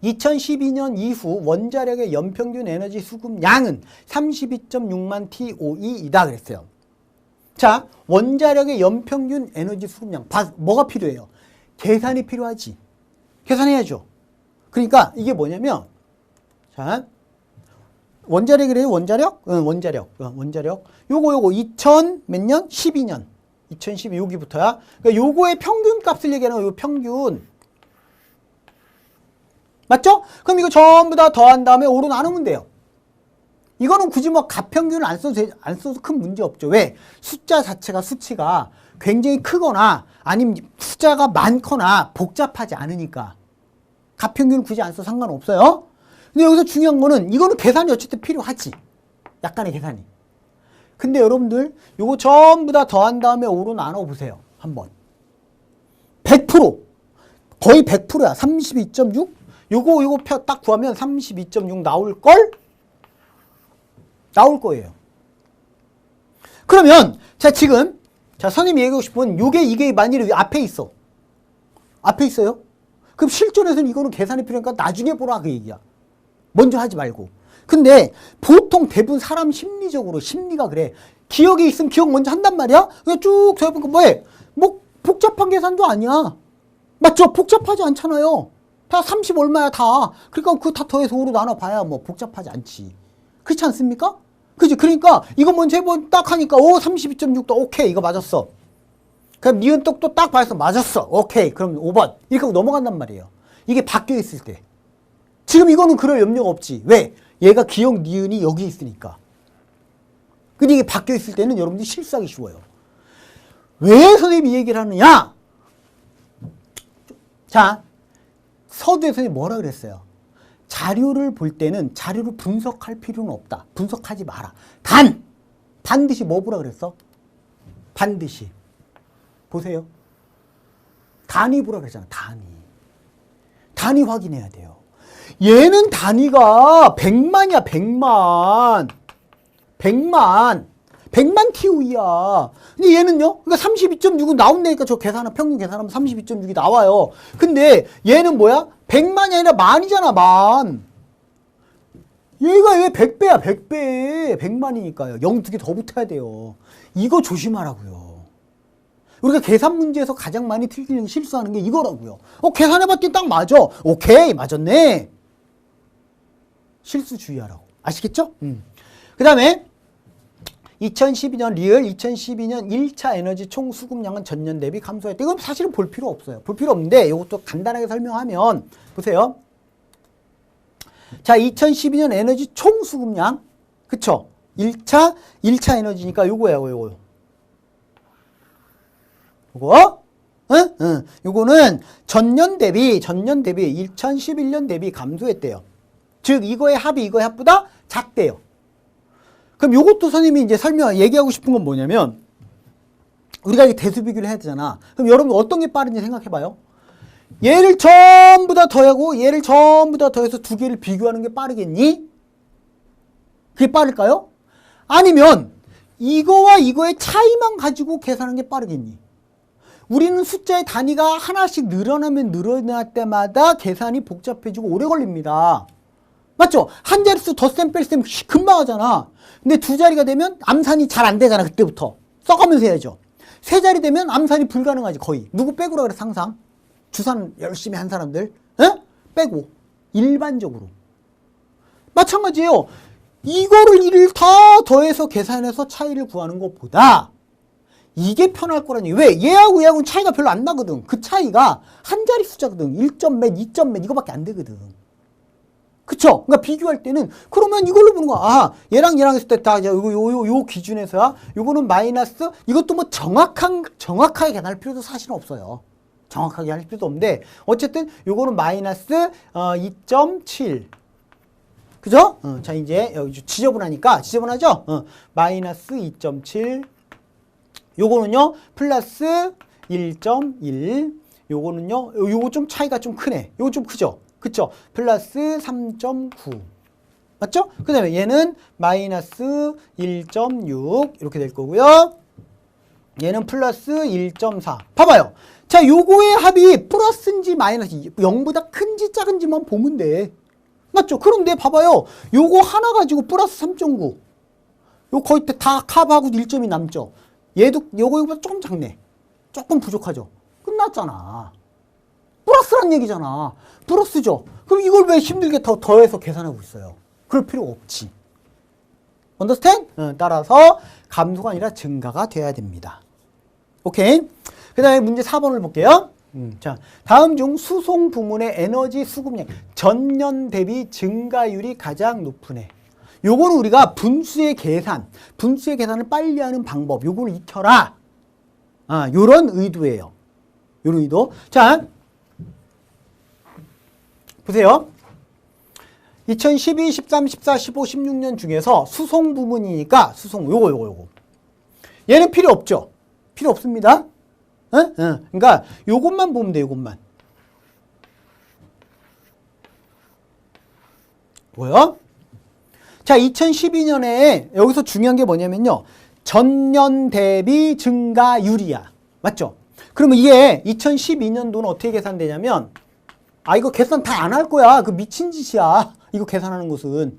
2012년 이후 원자력의 연평균 에너지 수급량은 32.6만 TOE이다 그랬어요. 자, 원자력의 연평균 에너지 수급량. 뭐가 필요해요? 계산이 필요하지. 계산해야죠. 그러니까 이게 뭐냐면, 자, 원자력이래요, 원자력? 원자력. 요거 2000 몇 년? 12년. 2012 여기부터야. 그러니까 요거의 평균 값을 얘기하는 거예요, 평균. 맞죠? 그럼 이거 전부 다 더한 다음에 5로 나누면 돼요. 이거는 굳이 뭐 가평균을 안 써도 큰 문제 없죠. 왜? 숫자 자체가 수치가 굉장히 크거나 아니면 숫자가 많거나 복잡하지 않으니까. 가평균을 굳이 안 써도 상관없어요. 근데 여기서 중요한 거는 이거는 계산이 어쨌든 필요하지. 약간의 계산이. 근데 여러분들 요거 전부 다 더한 다음에 5로 나눠보세요. 한번. 100%. 거의 100%야. 32.6? 요거 딱 구하면 32.6 나올걸? 나올 거예요. 그러면 자, 지금 선생님이 얘기하고 싶은 이게 만일에 앞에 있어. 앞에 있어요? 그럼 실전에서는 이거는 계산이 필요하니까 나중에 보라 그 얘기야. 먼저 하지 말고. 근데 보통 대부분 사람 심리가 그래. 기억이 있으면 기억 먼저 한단 말이야? 그냥 쭉 더해보니까 뭐해? 뭐 복잡한 계산도 아니야. 맞죠? 복잡하지 않잖아요. 다 30 얼마야 다. 그러니까 그거 다 더해서 5로 나눠봐야 뭐 복잡하지 않지. 그렇지 않습니까? 그지? 그러니까 이거 먼저 해보 딱 하니까 32.6도 오케이 이거 맞았어. 그럼 니은 똑도 딱 봐서 맞았어. 오케이 그럼 5번 이렇게 하고 넘어간단 말이에요. 이게 바뀌어 있을 때. 지금 이거는 그럴 염려가 없지. 왜? 얘가 기억 니은이 여기 있으니까. 근데 이게 바뀌어 있을 때는 여러분들이 실수하기 쉬워요. 왜 선생님이 이 얘기를 하느냐? 자, 서두에 선생님이 뭐라 그랬어요? 자료를 볼 때는 자료를 분석할 필요는 없다. 분석하지 마라. 반드시 뭐 보라 그랬어? 반드시. 보세요. 단위 보라 그랬잖아. 단위 확인해야 돼요. 얘는 단위가 100만이야. 100만 TOE야. 근데 얘는요? 그러니까 32.6은 나온다니까 저 평균 계산하면 32.6이 나와요. 근데 얘는 뭐야? 100만이 아니라 만이잖아, 만. 얘가 왜 100배야, 100배. 100만이니까요. 0 두 개 더 붙어야 돼요. 이거 조심하라고요. 우리가 계산 문제에서 가장 많이 틀리는 실수하는 게 이거라고요. 계산해봤더니 딱 맞아. 오케이, 맞았네. 실수 주의하라고. 아시겠죠? 그 다음에 2012년 리얼 2012년 1차 에너지 총 수급량은 전년 대비 감소했다. 이건 사실은 볼 필요 없어요. 볼 필요 없는데 이것도 간단하게 설명하면 보세요. 자, 2012년 에너지 총 수급량 그쵸? 1차 에너지니까 요거예요. 요거 응? 응. 요거는 전년 대비 2011년 대비 감소했대요. 즉 이거의 합보다 작대요. 그럼 요것도 선생님이 이제 얘기하고 싶은 건 뭐냐면 우리가 이제 대수 비교를 해야 되잖아. 그럼 여러분 어떤 게 빠른지 생각해봐요. 얘를 전부 다 더하고 얘를 전부 다 더해서 두 개를 비교하는 게 빠르겠니? 그게 빠를까요? 아니면 이거와 이거의 차이만 가지고 계산하는 게 빠르겠니? 우리는 숫자의 단위가 하나씩 늘어나면 늘어날 때마다 계산이 복잡해지고 오래 걸립니다. 맞죠? 한 자릿수 덧셈 뺄셈 금방 하잖아. 근데 두 자리가 되면 암산이 잘 안 되잖아. 그때부터 써가면서 해야죠. 세 자리 되면 암산이 불가능하지. 거의 누구 빼고라 그래. 항상 주산 열심히 한 사람들 빼고 일반적으로 마찬가지예요. 이거를 다 더해서 계산해서 차이를 구하는 것보다 이게 편할 거라니. 왜? 얘하고 얘하고는 차이가 별로 안 나거든. 그 차이가 한 자리 숫자거든. 1점 몇, 2점 몇 이거밖에 안 되거든. 그쵸? 그러니까 비교할 때는 그러면 이걸로 보는 거야. 아, 얘랑 했을 때 다 요 기준에서야 요거는 마이너스 이것도 뭐 정확하게 계산할 필요도 사실은 없어요. 정확하게 할 필요도 없는데 어쨌든 요거는 마이너스 2.7 그죠? 자 이제 여기 지저분하죠? 마이너스 2.7 요거는요 플러스 1.1 요거는요 요거 좀 차이가 좀 크네. 요거 좀 크죠? 그쵸? 플러스 3.9 맞죠? 그 다음에 얘는 마이너스 1.6 이렇게 될 거고요. 얘는 플러스 1.4 봐봐요. 자 요거의 합이 플러스인지 마이너스인지 0보다 큰지 작은지만 보면 돼. 맞죠? 그런데 봐봐요. 요거 하나 가지고 플러스 3.9 요 거의 다 캅하고 1점이 남죠. 얘도 요거보다 조금 작네. 조금 부족하죠. 끝났잖아. 플러스란 얘기잖아. 플러스죠. 그럼 이걸 왜 힘들게 더해서 계산하고 있어요? 그럴 필요가 없지. understand? 따라서 감소가 아니라 증가가 돼야 됩니다. 오케이. 그 다음에 문제 4번을 볼게요. 자, 다음 중 수송 부문의 에너지 수급량 전년 대비 증가율이 가장 높은 해. 요거는 우리가 분수의 계산을 빨리 하는 방법, 요걸 익혀라. 요런 의도예요. 요런 의도. 자, 보세요. 2012, 13, 14, 15, 16년 중에서 수송 부문이니까 요거. 얘는 필요 없죠? 필요 없습니다. 그러니까 요것만 보면 돼, 요것만. 뭐요? 자, 2012년에 여기서 중요한 게 뭐냐면요. 전년 대비 증가율이야. 맞죠? 그러면 이게 2012년도는 어떻게 계산되냐면 이거 계산 다 안 할 거야. 그 미친 짓이야. 이거 계산하는 것은.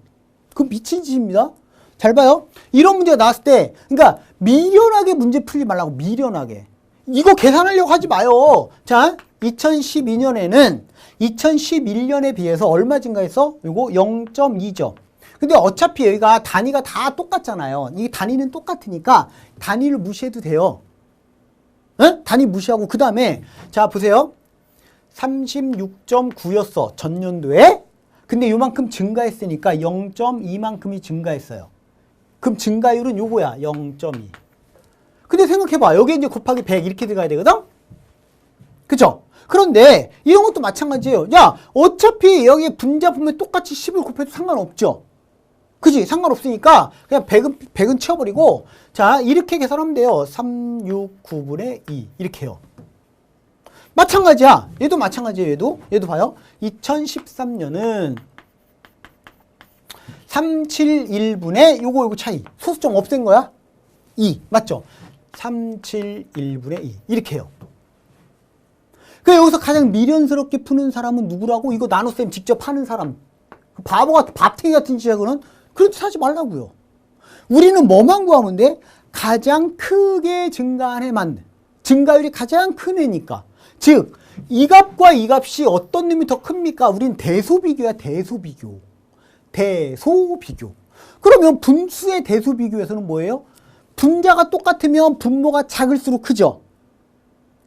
그 미친 짓입니다. 잘 봐요. 이런 문제가 나왔을 때 그러니까 미련하게 문제 풀지 말라고. 미련하게. 이거 계산하려고 하지 마요. 자, 2012년에는 2011년에 비해서 얼마 증가했어? 이거 0.2죠. 근데 어차피 여기가 단위가 다 똑같잖아요. 이 단위는 똑같으니까 단위를 무시해도 돼요. 단위 무시하고 그 다음에 자 보세요. 36.9였어. 전년도에. 근데 요만큼 증가했으니까 0.2만큼이 증가했어요. 그럼 증가율은 요거야. 0.2. 근데 생각해봐. 여기 이제 곱하기 100 이렇게 들어가야 되거든? 그쵸? 그런데 이런 것도 마찬가지예요. 야, 어차피 여기 분자품에 똑같이 10을 곱해도 상관없죠? 그지? 상관없으니까 그냥 100은 치워버리고 자, 이렇게 계산하면 돼요. 369분의 2 이렇게 해요. 마찬가지야. 얘도 마찬가지예요. 얘도 봐요. 2013년은 371분의 요거 차이. 소수점 없앤 거야? 2. 맞죠? 371분의 2. 이렇게 해요. 그 여기서 가장 미련스럽게 푸는 사람은 누구라고? 이거 나눗셈 직접 하는 사람. 바보 같은, 밥탱이 같은 지역은 그렇게 하지 말라고요. 우리는 뭐만 구하면 돼? 가장 크게 증가한 해만. 증가율이 가장 큰 해니까. 즉, 이 값과 이 값이 어떤 놈이 더 큽니까? 우린 대소비교야, 대소비교. 대소비교. 그러면 분수의 대소비교에서는 뭐예요? 분자가 똑같으면 분모가 작을수록 크죠.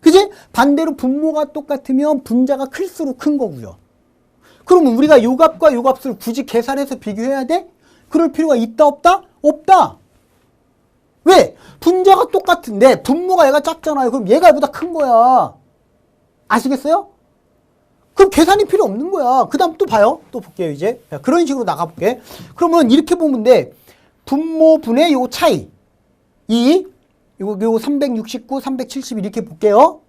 그지? 반대로 분모가 똑같으면 분자가 클수록 큰 거고요. 그러면 우리가 요 값과 요 값을 굳이 계산해서 비교해야 돼? 그럴 필요가 있다 없다? 없다. 왜? 분자가 똑같은데 분모가 얘가 작잖아요. 그럼 얘가 얘보다 큰 거야. 아시겠어요? 그럼 계산이 필요 없는 거야. 그 다음 또 봐요. 또 볼게요, 이제. 자, 그런 식으로 나가볼게. 그러면 이렇게 보면 돼. 분모분의 요 차이. 요거 369, 371 이렇게 볼게요.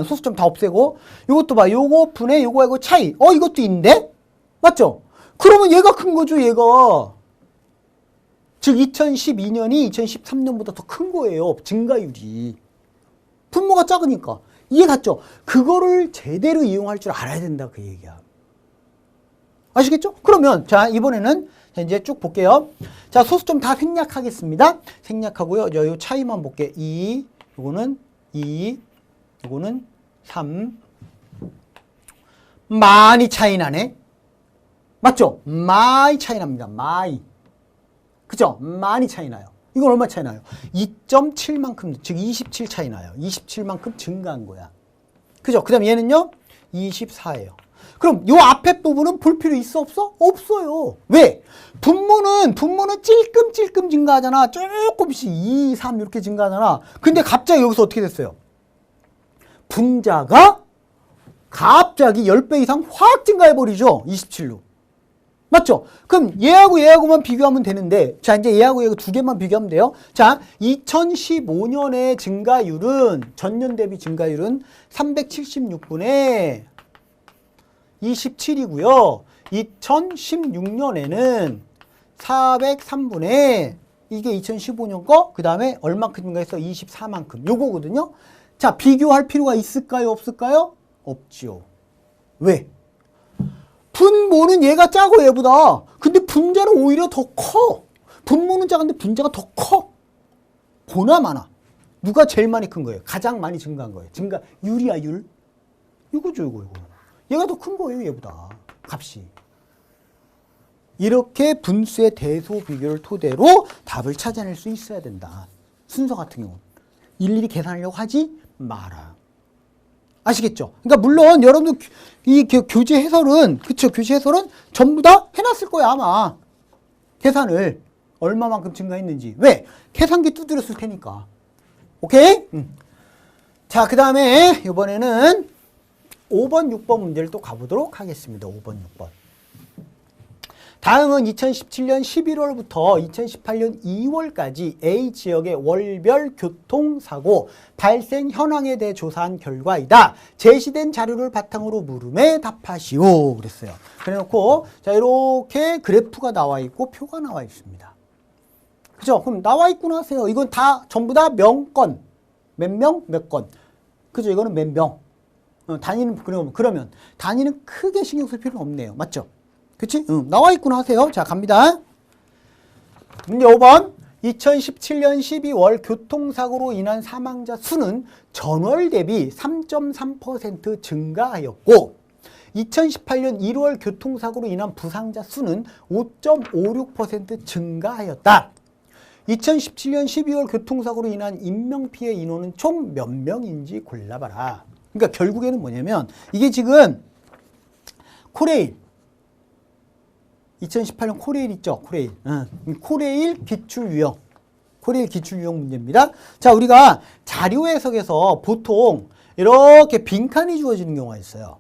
소수점 다 없애고. 요것도 봐. 요거 분의 요거하고 차이. 이것도 있는데? 맞죠? 그러면 얘가 큰 거죠, 얘가. 즉, 2012년이 2013년보다 더 큰 거예요. 증가율이. 분모가 작으니까. 이해 갔죠? 그거를 제대로 이용할 줄 알아야 된다, 그 얘기야. 아시겠죠? 그러면, 자, 이번에는, 자, 이제 쭉 볼게요. 자, 소수점 다 생략하겠습니다. 생략하고요. 요 차이만 볼게. 2, 요거는 2, 요거는 3. 많이 차이 나네? 맞죠? 많이 차이 납니다. 많이. 그죠? 많이 차이 나요. 이건 얼마 차이 나요? 2.7만큼, 즉 27 차이 나요. 27만큼 증가한 거야. 그죠? 그 다음에 얘는요? 24예요. 그럼 요 앞에 부분은 볼 필요 있어 없어? 없어요. 왜? 분모는 찔끔찔끔 증가하잖아. 조금씩 2, 3 이렇게 증가하잖아. 근데 갑자기 여기서 어떻게 됐어요? 분자가 갑자기 10배 이상 확 증가해버리죠. 27로. 맞죠? 그럼 얘하고만 비교하면 되는데, 자, 이제 얘하고 두 개만 비교하면 돼요. 자, 2015년의 증가율은, 전년 대비 증가율은 376분의 27이고요. 2016년에는 403분의, 이게 2015년 거, 그 다음에 얼만큼 증가했어? 24만큼. 요거거든요. 자, 비교할 필요가 있을까요? 없을까요? 없죠. 왜? 분모는 얘가 작아, 얘보다. 근데 분자는 오히려 더 커. 분모는 작은데 분자가 더 커. 보나 마나. 누가 제일 많이 큰 거예요? 가장 많이 증가한 거예요. 율이야, 율. 이거죠, 이거. 얘가 더 큰 거예요, 얘보다. 값이. 이렇게 분수의 대소 비교를 토대로 답을 찾아낼 수 있어야 된다. 순서 같은 경우는. 일일이 계산하려고 하지 마라. 아시겠죠? 그러니까 물론 여러분들 이 교재 해설은, 그쵸? 교재 해설은 전부 다 해놨을 거야, 아마. 계산을 얼마만큼 증가했는지. 왜? 계산기 두드렸을 테니까. 오케이? 자, 그 다음에 이번에는 5번, 6번 문제를 또 가보도록 하겠습니다. 5번, 6번. 다음은 2017년 11월부터 2018년 2월까지 A지역의 월별 교통사고 발생 현황에 대해 조사한 결과이다. 제시된 자료를 바탕으로 물음에 답하시오. 그랬어요. 그래놓고, 자, 이렇게 그래프가 나와 있고 표가 나와 있습니다. 그죠? 그럼 나와 있구나 하세요. 이건 다, 전부 다 명건. 몇 명? 몇 건. 그죠? 이거는 몇 명. 단위는, 그러면 단위는 크게 신경 쓸 필요는 없네요. 맞죠? 그치? 나와 있구나 하세요. 자, 갑니다. 문제 5번. 2017년 12월 교통사고로 인한 사망자 수는 전월 대비 3.3% 증가하였고 2018년 1월 교통사고로 인한 부상자 수는 5.56% 증가하였다. 2017년 12월 교통사고로 인한 인명피해 인원은 총 몇 명인지 골라봐라. 그러니까 결국에는 뭐냐면 이게 지금 코레일 2018년 코레일 있죠? 코레일. 코레일 기출유형. 코레일 기출유형 문제입니다. 자, 우리가 자료 해석에서 보통 이렇게 빈칸이 주어지는 경우가 있어요.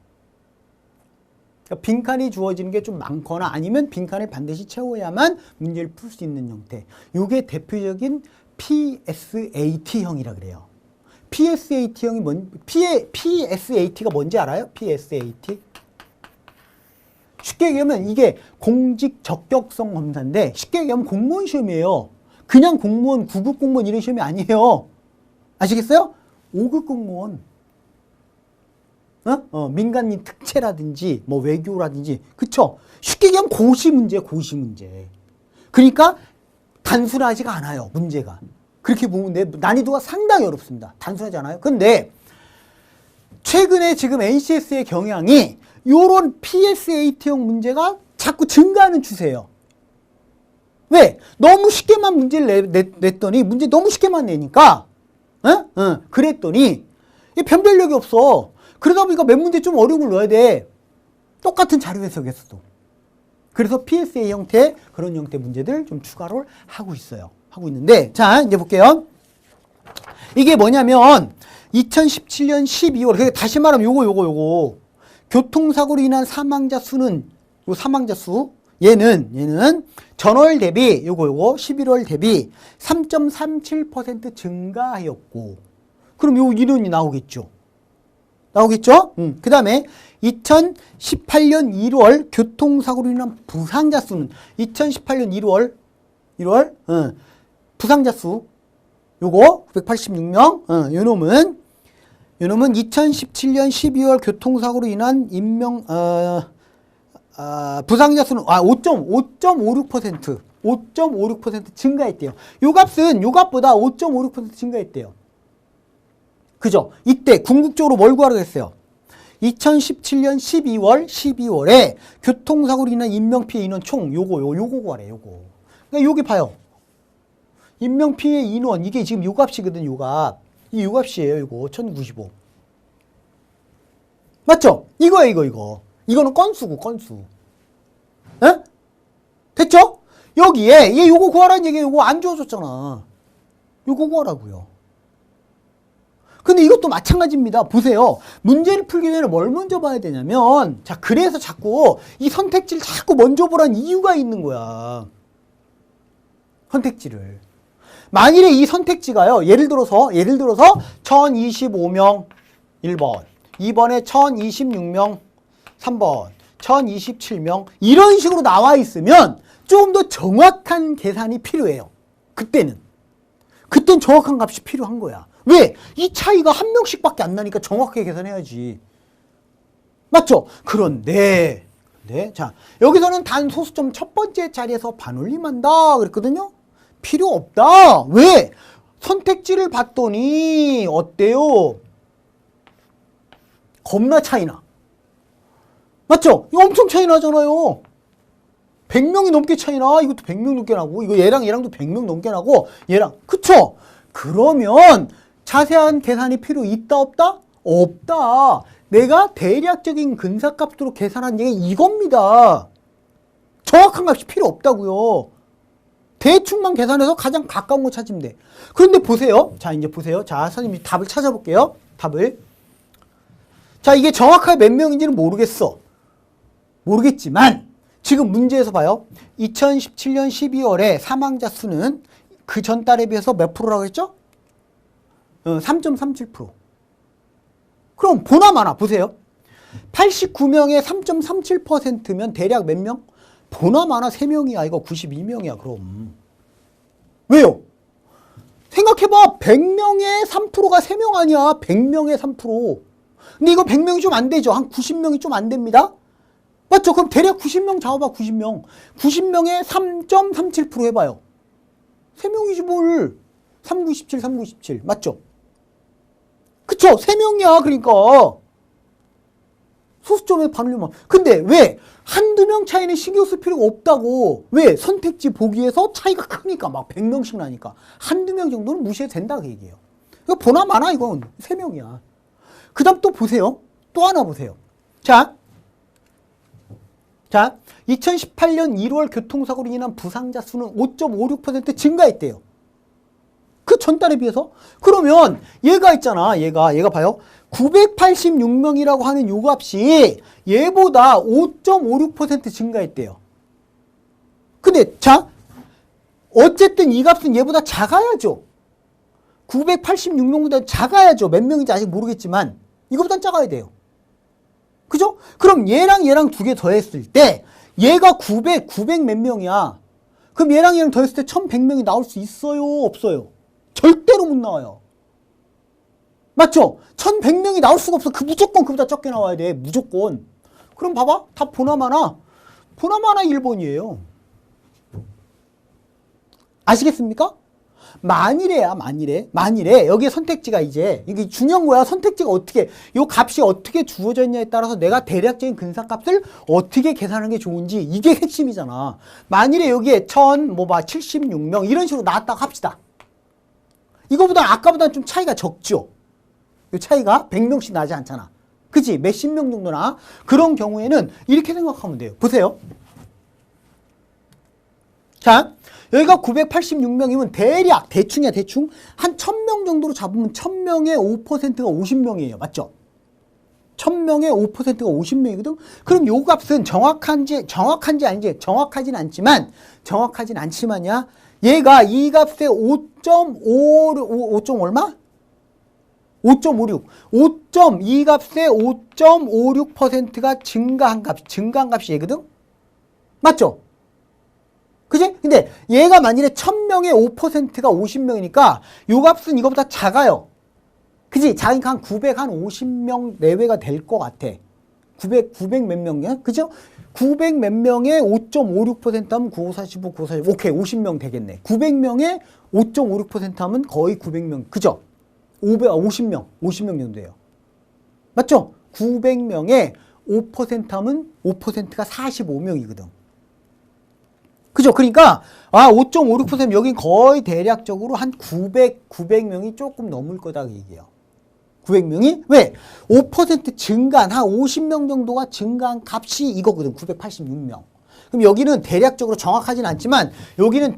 그러니까 빈칸이 주어지는 게 좀 많거나 아니면 빈칸을 반드시 채워야만 문제를 풀 수 있는 형태. 이게 대표적인 PSAT형이라 그래요. PSAT형이 PSAT가 뭔지 알아요? PSAT? 쉽게 얘기하면 이게 공직 적격성 검사인데 쉽게 얘기하면 공무원 시험이에요. 그냥 공무원, 9급 공무원 이런 시험이 아니에요. 아시겠어요? 5급 공무원. 민간인 특채라든지 뭐 외교라든지 그쵸? 쉽게 얘기하면 고시 문제. 그러니까 단순하지가 않아요. 문제가. 그렇게 보면 난이도가 상당히 어렵습니다. 단순하지 않아요. 근데 최근에 지금 NCS의 경향이 요런 PSAT형 문제가 자꾸 증가하는 추세예요. 왜? 너무 쉽게만 문제를 냈더니 문제 너무 쉽게만 내니까 그랬더니 이 변별력이 없어. 그러다 보니까 몇 문제 좀 어려움을 넣어야 돼. 똑같은 자료 해석에서도. 그래서 PSA 형태 그런 형태 문제들 좀 추가를 하고 있어요. 하고 있는데 자 이제 볼게요. 이게 뭐냐면 2017년 12월 다시 말하면 요거 교통사고로 인한 사망자 수는 요 사망자 수 얘는 전월 대비 요거 11월 대비 3.37% 증가하였고 그럼 요 인원이 나오겠죠. 그 다음에 2018년 1월 교통사고로 인한 부상자 수는 2018년 1월 부상자 수 요거 986명 요 놈은 2017년 12월 교통사고로 인한 부상자 수는 5.56% 증가했대요. 요 값보다 5.56% 증가했대요. 그죠? 이때 궁극적으로 뭘 구하라고 했어요? 2017년 12월에 교통사고로 인한 인명피해 인원 총 요거 구하래, 요거. 그러니까 여기 봐요. 인명피해 인원, 이게 지금 요 값이거든, 요 값. 이 요 값이에요, 이거. 1095. 맞죠? 이거. 이거는 건수고, 건수. 에? 됐죠? 여기에, 얘 요거 구하라는 얘기예요. 요거 안 주어졌잖아. 요거 구하라고요. 근데 이것도 마찬가지입니다. 보세요. 문제를 풀기 전에 뭘 먼저 봐야 되냐면, 자, 그래서 자꾸 이 선택지를 자꾸 먼저 보라는 이유가 있는 거야. 선택지를. 만일에 이 선택지가요, 예를 들어서 1025명 1번, 2번에 1026명 3번, 1027명, 이런 식으로 나와 있으면 좀 더 정확한 계산이 필요해요. 그땐 정확한 값이 필요한 거야. 왜? 이 차이가 한 명씩밖에 안 나니까 정확하게 계산해야지. 맞죠? 그런데 자, 여기서는 단 소수점 첫 번째 자리에서 반올림한다 그랬거든요. 필요 없다. 왜? 선택지를 봤더니 어때요? 겁나 차이나. 맞죠? 이거 엄청 차이 나잖아요. 100명이 넘게 차이나. 이것도 100명 넘게 나고, 이거 얘랑도 100명 넘게 나고, 얘랑. 그쵸? 그러면 자세한 계산이 필요 있다 없다? 없다. 내가 대략적인 근사값으로 계산한 얘기 이겁니다. 정확한 값이 필요 없다고요. 대충만 계산해서 가장 가까운 거 찾으면 돼. 그런데 보세요. 자, 이제 보세요. 자, 선생님이 답을 찾아볼게요. 자, 이게 정확하게 몇 명인지는 모르겠지만 지금 문제에서 봐요. 2017년 12월에 사망자 수는 그 전달에 비해서 몇 프로라고 했죠? 3.37%. 그럼 보나마나 보세요. 89명에 3.37%면 대략 몇 명? 보나마나 3명이야. 이거 92명이야. 그럼. 왜요? 생각해봐. 100명에 3%가 3명 아니야. 100명에 3%. 근데 이거 100명이 좀 안 되죠. 한 90명이 좀 안 됩니다. 맞죠? 그럼 대략 90명 잡아봐. 90명. 90명에 3.37% 해봐요. 3명이지 뭘. 397. 맞죠? 그쵸? 3명이야. 그러니까. 소수점에 반올림만. 근데 왜? 한두 명 차이는 신경 쓸 필요가 없다고. 왜? 선택지 보기에서 차이가 크니까 막 100명씩 나니까. 한두 명 정도는 무시해도 된다 그 얘기예요. 이거 보나 마나 이건 3명이야. 그 다음 또 보세요. 또 하나 보세요. 자, 2018년 1월 교통사고로 인한 부상자 수는 5.56% 증가했대요. 그 전달에 비해서? 그러면 얘가 있잖아. 얘가 봐요. 986명이라고 하는 요 값이 얘보다 5.56% 증가했대요. 근데 자, 어쨌든 이 값은 얘보다 작아야죠. 986명보다 작아야죠. 몇 명인지 아직 모르겠지만 이거보단 작아야 돼요. 그죠? 그럼 얘랑 두 개 더했을 때 얘가 900 몇 명이야. 그럼 얘랑 더했을 때 1100명이 나올 수 있어요? 없어요? 절대로 못 나와요. 맞죠? 1100명이 나올 수가 없어. 무조건 그보다 적게 나와야 돼. 무조건. 그럼 봐봐. 다 보나마나 1번이에요. 아시겠습니까? 만일에야, 만일에 여기에 선택지가 이제 이게 중요한 거야. 선택지가 어떻게 요 값이 어떻게 주어졌냐에 따라서 내가 대략적인 근사값을 어떻게 계산하는 게 좋은지 이게 핵심이잖아. 만일에 여기에 76명 이런 식으로 나왔다고 합시다. 이거보다 아까보다는 좀 차이가 적죠. 이 차이가 100명씩 나지 않잖아. 그치? 몇십 명 정도나. 그런 경우에는 이렇게 생각하면 돼요. 보세요. 자, 여기가 986명이면 대략, 대충이야, 대충. 한 1000명 정도로 잡으면 1000명의 5%가 50명이에요. 맞죠? 1000명의 5%가 50명이거든? 그럼 요 값은 정확한지 아닌지, 정확하진 않지만이야. 얘가 이 값의 5.5 얼마? 5.56. 이 값의 5.56%가 증가한 값이 얘거든? 맞죠? 그지? 근데 얘가 만일에 1000명의 5%가 50명이니까 요 값은 이거보다 작아요. 그지? 작으니까 한 950명 내외가 될 것 같아. 900 몇 명이야? 그죠? 900 몇 명에 5.56% 하면 9545, 9545. 오케이, 50명 되겠네. 900명에 5.56% 하면 거의 900명. 그죠? 50명 정도 돼요. 맞죠? 900명에 5% 하면 5%가 45명이거든. 그죠? 그러니까 5.56% 여긴 거의 대략적으로 한 900명이 조금 넘을 거다 그 얘기예요. 900명이 왜? 5% 증가한 한 50명 정도가 증가한 값이 이거거든. 986명. 그럼 여기는 대략적으로 정확하진 않지만 여기는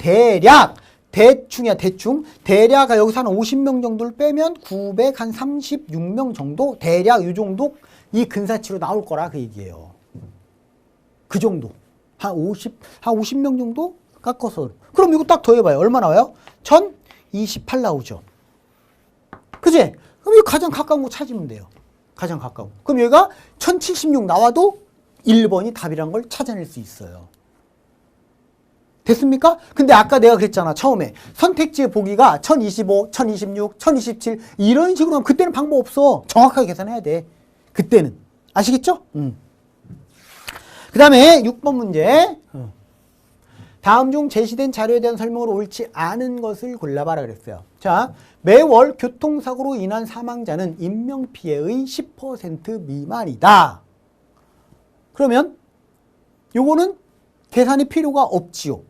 대충이야, 대충. 대략 여기서 한 50명 정도를 빼면 936명 정도? 대략 이 정도 이 근사치로 나올 거라 그 얘기예요. 그 정도. 한 50명 정도 깎아서. 그럼 이거 딱 더해봐요. 얼마 나와요? 1028 나오죠. 그지? 그럼 이거 가장 가까운 거 찾으면 돼요. 가장 가까운 거. 그럼 여기가 1076 나와도 1번이 답이란 걸 찾아낼 수 있어요. 됐습니까? 근데 아까 내가 그랬잖아. 처음에 선택지의 보기가 1025, 1026, 1027 이런 식으로 하면 그때는 방법 없어. 정확하게 계산해야 돼. 그때는. 아시겠죠? 그 다음에 6번 문제. 다음 중 제시된 자료에 대한 설명으로 옳지 않은 것을 골라봐라 그랬어요. 자, 매월 교통사고로 인한 사망자는 인명피해의 10% 미만이다. 그러면 요거는 계산이 필요가 없지요.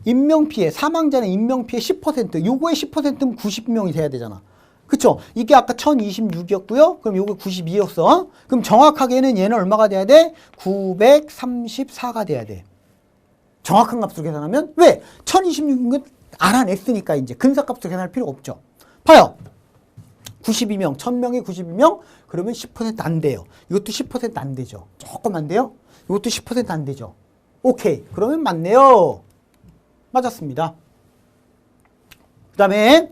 인명피해, 사망자는 인명피해 10%, 요거의 10%면 90명이 돼야 되잖아. 그쵸? 이게 아까 1026이었고요. 그럼 요거 92였어. 그럼 정확하게는 얘는 얼마가 돼야 돼? 934가 돼야 돼. 정확한 값으로 계산하면 왜? 1026인 건 알아냈으니까 이제 근사값으로 계산할 필요 없죠. 봐요. 92명, 1000명에 92명 그러면 10% 안 돼요. 이것도 10% 안 되죠. 조금 안 돼요? 이것도 10% 안 되죠. 오케이. 그러면 맞네요. 맞았습니다. 그 다음에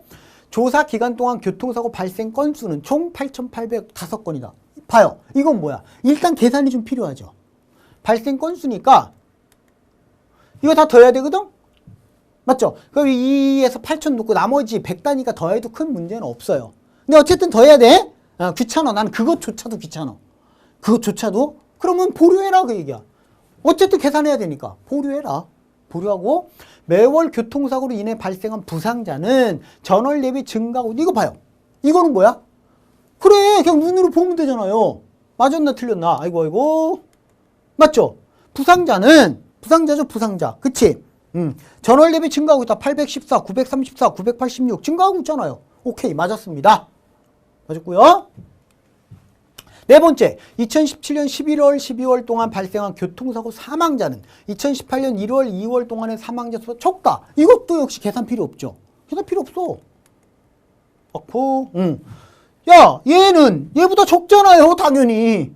조사 기간 동안 교통사고 발생 건수는 총 8,805건이다. 봐요. 이건 뭐야? 일단 계산이 좀 필요하죠. 발생 건수니까 이거 다 더해야 되거든? 맞죠? 그럼 2에서 8,000 놓고 나머지 100단위가 더해도 큰 문제는 없어요. 근데 어쨌든 더해야 돼. 귀찮아. 난 그것조차도 귀찮아. 그것조차도? 그러면 보류해라 그 얘기야. 어쨌든 계산해야 되니까 보류해라. 보류하고 매월 교통사고로 인해 발생한 부상자는 전월 대비 증가하고 이거 봐요. 이거는 뭐야? 그래 그냥 눈으로 보면 되잖아요. 맞았나 틀렸나? 아이고 맞죠? 부상자죠 부상자. 그치? 전월 대비 증가하고 있다. 814, 934, 986 증가하고 있잖아요. 오케이 맞았습니다. 맞았고요. 네 번째, 2017년 11월, 12월 동안 발생한 교통사고 사망자는 2018년 1월, 2월 동안의 사망자 수가 적다. 이것도 역시 계산 필요 없죠. 계산 필요 없어. 맞고, 야, 얘는 얘보다 적잖아요, 당연히.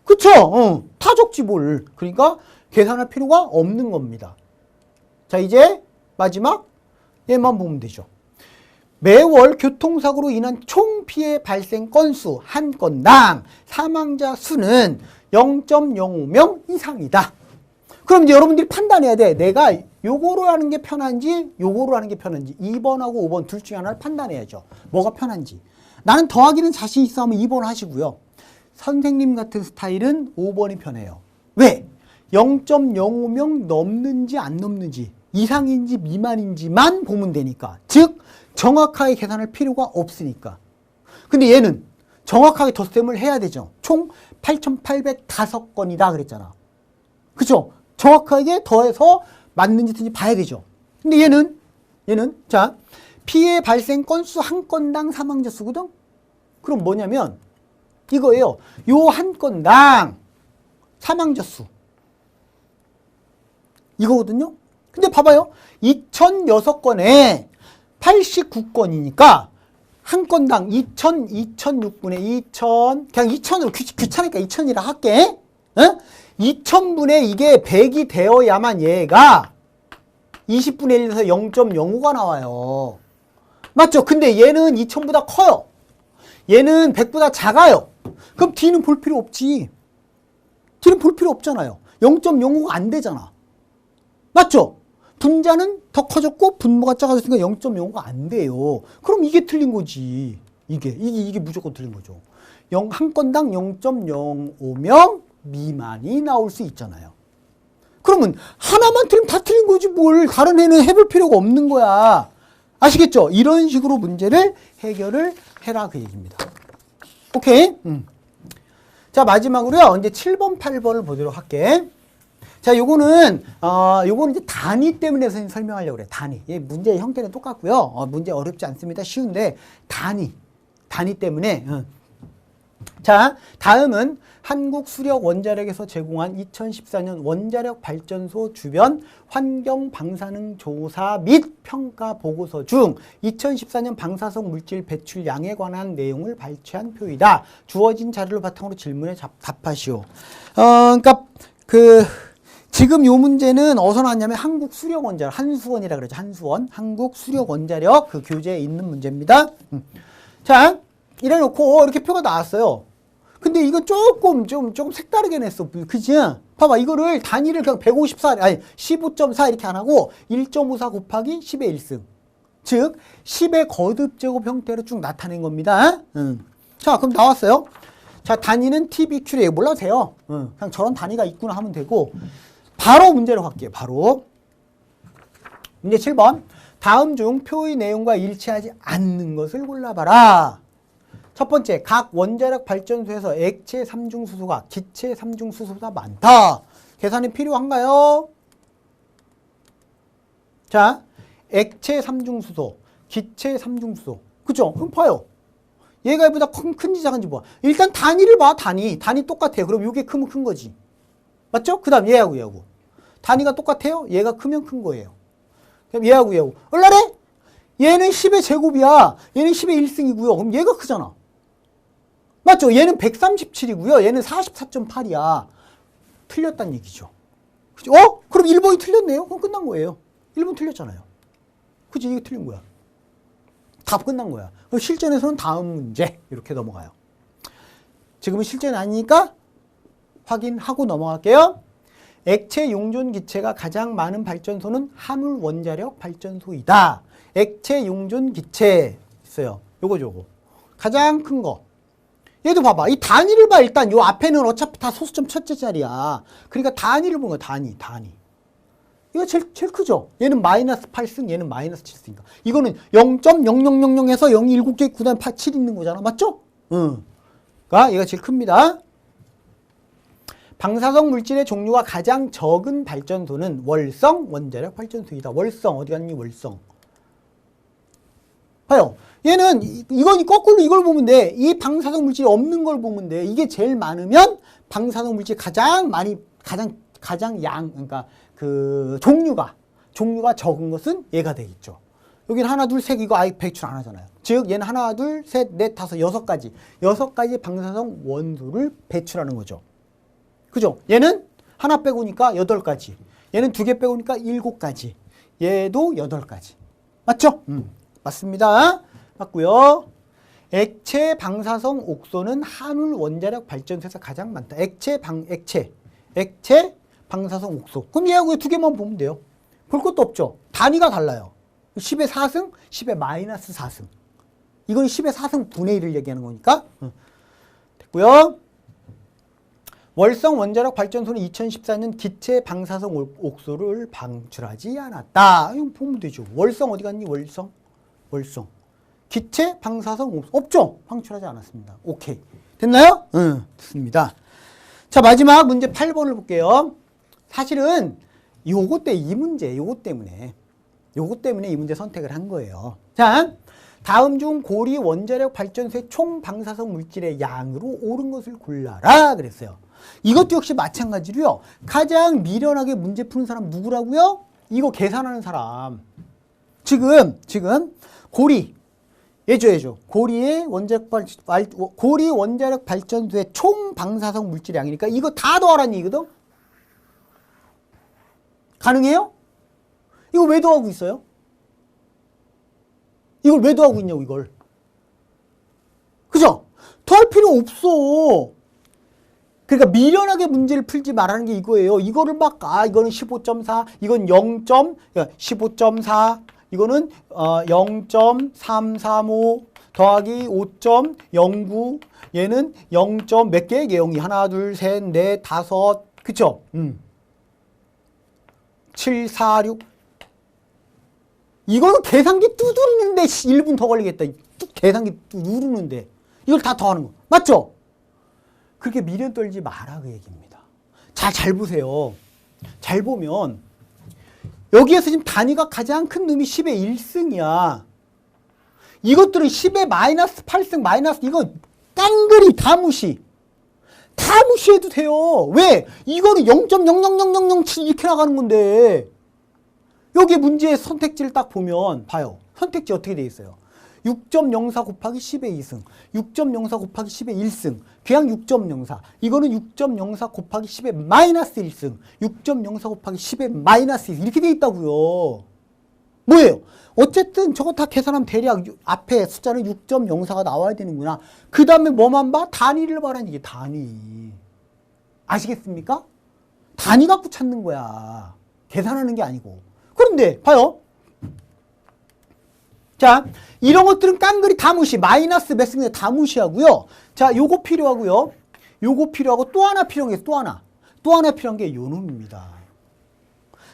그쵸? 다 적지 뭘. 그러니까 계산할 필요가 없는 겁니다. 자, 이제 마지막 얘만 보면 되죠. 매월 교통사고로 인한 총 피해 발생 건수 한 건당 사망자 수는 0.05명 이상이다. 그럼 이제 여러분들이 판단해야 돼. 내가 요거로 하는 게 편한지 요거로 하는 게 편한지 2번하고 5번 둘 중에 하나를 판단해야죠. 뭐가 편한지. 나는 더하기는 자신 있어 하면 2번 하시고요. 선생님 같은 스타일은 5번이 편해요. 왜? 0.05명 넘는지 안 넘는지, 이상인지 미만인지만 보면 되니까. 즉 정확하게 계산할 필요가 없으니까. 근데 얘는 정확하게 덧셈을 해야 되죠. 총 8,805건이다 그랬잖아. 그죠? 정확하게 더해서 맞는지 틀린지 봐야 되죠. 근데 얘는 자, 피해 발생 건수 한 건당 사망자 수거든? 그럼 뭐냐면 이거예요. 요 한 건당 사망자 수. 이거거든요. 근데 봐봐요. 2006건에 89건이니까 한 건당 2006분의 2000, 그냥 2000으로 귀찮으니까 2000이라 할게. 2000분의 이게 100이 되어야만 얘가 20분의 1에서 0.05가 나와요. 맞죠? 근데 얘는 2000보다 커요. 얘는 100보다 작아요. 그럼 D는 볼 필요 없지. D는 볼 필요 없잖아요. 0.05가 안 되잖아. 맞죠? 분자는 더 커졌고 분모가 작아졌으니까 0.05가 안 돼요. 그럼 이게 틀린 거지. 이게 무조건 틀린 거죠. 한 건당 0.05명 미만이 나올 수 있잖아요. 그러면 하나만 틀리면 다 틀린 거지 뭘. 다른 애는 해볼 필요가 없는 거야. 아시겠죠? 이런 식으로 문제를 해결을 해라 그 얘기입니다. 오케이? 자, 마지막으로요. 이제 7번, 8번을 보도록 할게. 자, 요거는 이제 단위 때문에 선생님 설명하려고 그래. 단위. 예, 문제 형태는 똑같고요. 문제 어렵지 않습니다. 쉬운데, 단위 때문에. 자, 다음은 한국수력원자력에서 제공한 2014년 원자력 발전소 주변 환경 방사능 조사 및 평가 보고서 중 2014년 방사성 물질 배출량에 관한 내용을 발췌한 표이다. 주어진 자료를 바탕으로 질문에 답하시오. 그러니까 지금 요 문제는 어디서 나왔냐면 한국수력원자력, 한수원이라 그러죠. 한수원, 한국수력원자력 그 교재에 있는 문제입니다. 자, 이래놓고 이렇게 표가 나왔어요. 근데 이건 조금 색다르게 냈어. 그지? 봐봐. 이거를 단위를 그냥 154, 아니, 15.4 이렇게 안 하고 1.54 곱하기 10의 1승. 즉, 10의 거듭 제곱 형태로 쭉 나타낸 겁니다. 자, 그럼 나왔어요. 자, 단위는 TBQ래. 몰라도 돼요. 그냥 저런 단위가 있구나 하면 되고. 바로 문제로 갈게요. 바로. 문제 7번. 다음 중 표의 내용과 일치하지 않는 것을 골라봐라. 첫 번째, 각 원자력 발전소에서 액체 삼중수소가 기체 삼중수소보다 많다. 계산이 필요한가요? 자, 액체 삼중수소, 기체 삼중수소. 그쵸? 그럼 봐요. 얘가 얘보다 큰지 작은지 봐. 일단 단위를 봐, 단위. 단위 똑같아요. 그럼 이게 크면 큰 거지. 맞죠? 그 다음 얘하고. 단위가 똑같아요? 얘가 크면 큰 거예요. 그럼 얘하고. 얼라래? 얘는 10의 제곱이야. 얘는 10의 1승이고요. 그럼 얘가 크잖아. 맞죠? 얘는 137이고요. 얘는 44.8이야. 틀렸다는 얘기죠. 그죠? 그럼 1번이 틀렸네요? 그럼 끝난 거예요. 1번 틀렸잖아요. 그치? 이게 틀린 거야. 답 끝난 거야. 그럼 실전에서는 다음 문제 이렇게 넘어가요. 지금은 실전이 아니니까 확인하고 넘어갈게요. 액체 용존 기체가 가장 많은 발전소는 한울 원자력 발전소이다. 액체 용존 기체 있어요. 요거. 가장 큰 거. 얘도 봐봐. 이 단위를 봐. 일단 요 앞에는 어차피 다 소수점 첫째 자리야. 그러니까 단위를 본 거야. 단위. 이거 제일 크죠? 얘는 마이너스 8승, 얘는 마이너스 7승이니까. 이거는 0.0000에서 0이 7개 있고, 그 다음에 7 있는 거잖아. 맞죠? 그러니까 얘가 제일 큽니다. 방사성 물질의 종류가 가장 적은 발전소는 월성 원자력 발전소이다. 월성, 어디 갔니? 월성. 봐요. 얘는, 이건 거꾸로 이걸 보면 돼. 이 방사성 물질이 없는 걸 보면 돼. 이게 제일 많으면 방사성 물질이 가장 그러니까 종류가 적은 것은 얘가 되겠죠. 여기는 하나, 둘, 셋, 이거 아예 배출 안 하잖아요. 즉, 얘는 하나, 둘, 셋, 넷, 다섯, 6가지. 6가지 방사성 원소를 배출하는 거죠. 그죠? 얘는 하나 빼고니까 8가지. 얘는 2개 빼고니까 7가지. 얘도 8가지. 맞죠? 맞습니다. 맞고요. 액체 방사성 옥소는 한울 원자력 발전소에서 가장 많다. 액체 방사성 옥소. 그럼 얘하고 2개만 보면 돼요. 볼 것도 없죠. 단위가 달라요. 10의 4승, 10의 마이너스 4승. 이건 10의 4승 분의 1을 얘기하는 거니까. 됐고요. 월성 원자력 발전소는 2014년 기체 방사성 옥소를 방출하지 않았다. 이거 보면 되죠. 월성 어디 갔니? 월성. 기체 방사성 옥소 없죠? 방출하지 않았습니다. 오케이. 됐나요? 응, 됐습니다. 자, 마지막 문제 8번을 볼게요. 사실은 요거 때문에 이 문제 선택을 한 거예요. 자, 다음 중 고리 원자력 발전소의 총 방사성 물질의 양으로 옳은 것을 골라라 그랬어요. 이것도 역시 마찬가지로요. 가장 미련하게 문제 푸는 사람 누구라고요? 이거 계산하는 사람. 지금 고리 예죠. 고리 원자력 발전소의 총 방사성 물질 양이니까 이거 다 더하라는 얘기거든. 가능해요? 이거 왜 더하고 있어요? 이걸 왜 더하고 있냐고, 이걸. 그죠? 더할 필요 없어. 그러니까 미련하게 문제를 풀지 말라는 게 이거예요. 이거를 이거는 15.4, 이건 15.4, 이거는 0.335 더하기 5.09, 얘는 0. 몇 개? 0이 하나, 둘, 셋, 넷, 다섯, 그쵸? 7, 4, 6. 이거는 계산기 두드리는데 1분 더 걸리겠다. 계산기 누르는데. 이걸 다 더하는 거. 맞죠? 그렇게 미련 떨지 마라 그 얘기입니다. 잘 보세요. 잘 보면 여기에서 지금 단위가 가장 큰 놈이 10의 1승이야. 이것들은 10의 마이너스 8승 마이너스 이거 깡그리 다 무시해도 돼요. 왜? 이거는 0.00007 이렇게 나가는 건데 여기 문제의 선택지를 딱 보면 봐요. 선택지 어떻게 돼 있어요? 6.04 곱하기 10의 2승, 6.04 곱하기 10의 1승, 그냥 6.04. 이거는 6.04 곱하기 10의 마이너스 1승, 6.04 곱하기 10의 마이너스 1승 이렇게 돼 있다고요. 뭐예요? 어쨌든 저거 다 계산하면 대략 앞에 숫자는 6.04가 나와야 되는구나. 그 다음에 뭐만 봐? 단위를 봐라는 이게 단위. 아시겠습니까? 단위 갖고 찾는 거야. 계산하는 게 아니고. 그런데 봐요. 자, 이런 것들은 깡그리 다 무시. 마이너스 몇 승인데 다 무시하고요. 자, 요거 필요하고요. 요거 필요하고 또 하나 필요한 게 또 하나 필요한 게 요 놈입니다.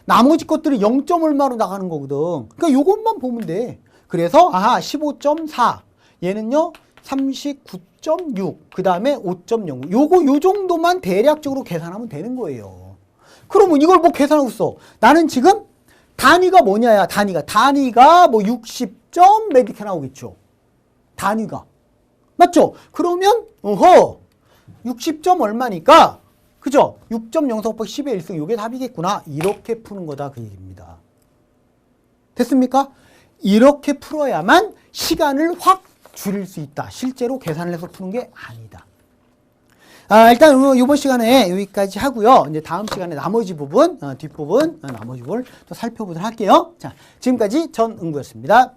나머지 것들은 0. 얼마로 나가는 거거든. 그러니까 요것만 보면 돼. 그래서 15.4. 얘는요. 39.6. 그 다음에 5.09. 요 정도만 대략적으로 계산하면 되는 거예요. 그러면 이걸 뭐 계산하고 있어? 나는 지금 단위가 뭐냐야, 단위가 뭐 60점 몇 이렇게 나오겠죠. 단위가. 맞죠? 그러면, 60점 얼마니까, 그죠? 6.04 곱하기 10의 1승, 요게 답이겠구나. 이렇게 푸는 거다, 그 얘기입니다. 됐습니까? 이렇게 풀어야만 시간을 확 줄일 수 있다. 실제로 계산을 해서 푸는 게 아니다. 일단 이번 시간에 여기까지 하고요. 이제 다음 시간에 나머지 부분, 뒷부분, 나머지 부분을 또 살펴보도록 할게요. 자, 지금까지 전응구였습니다.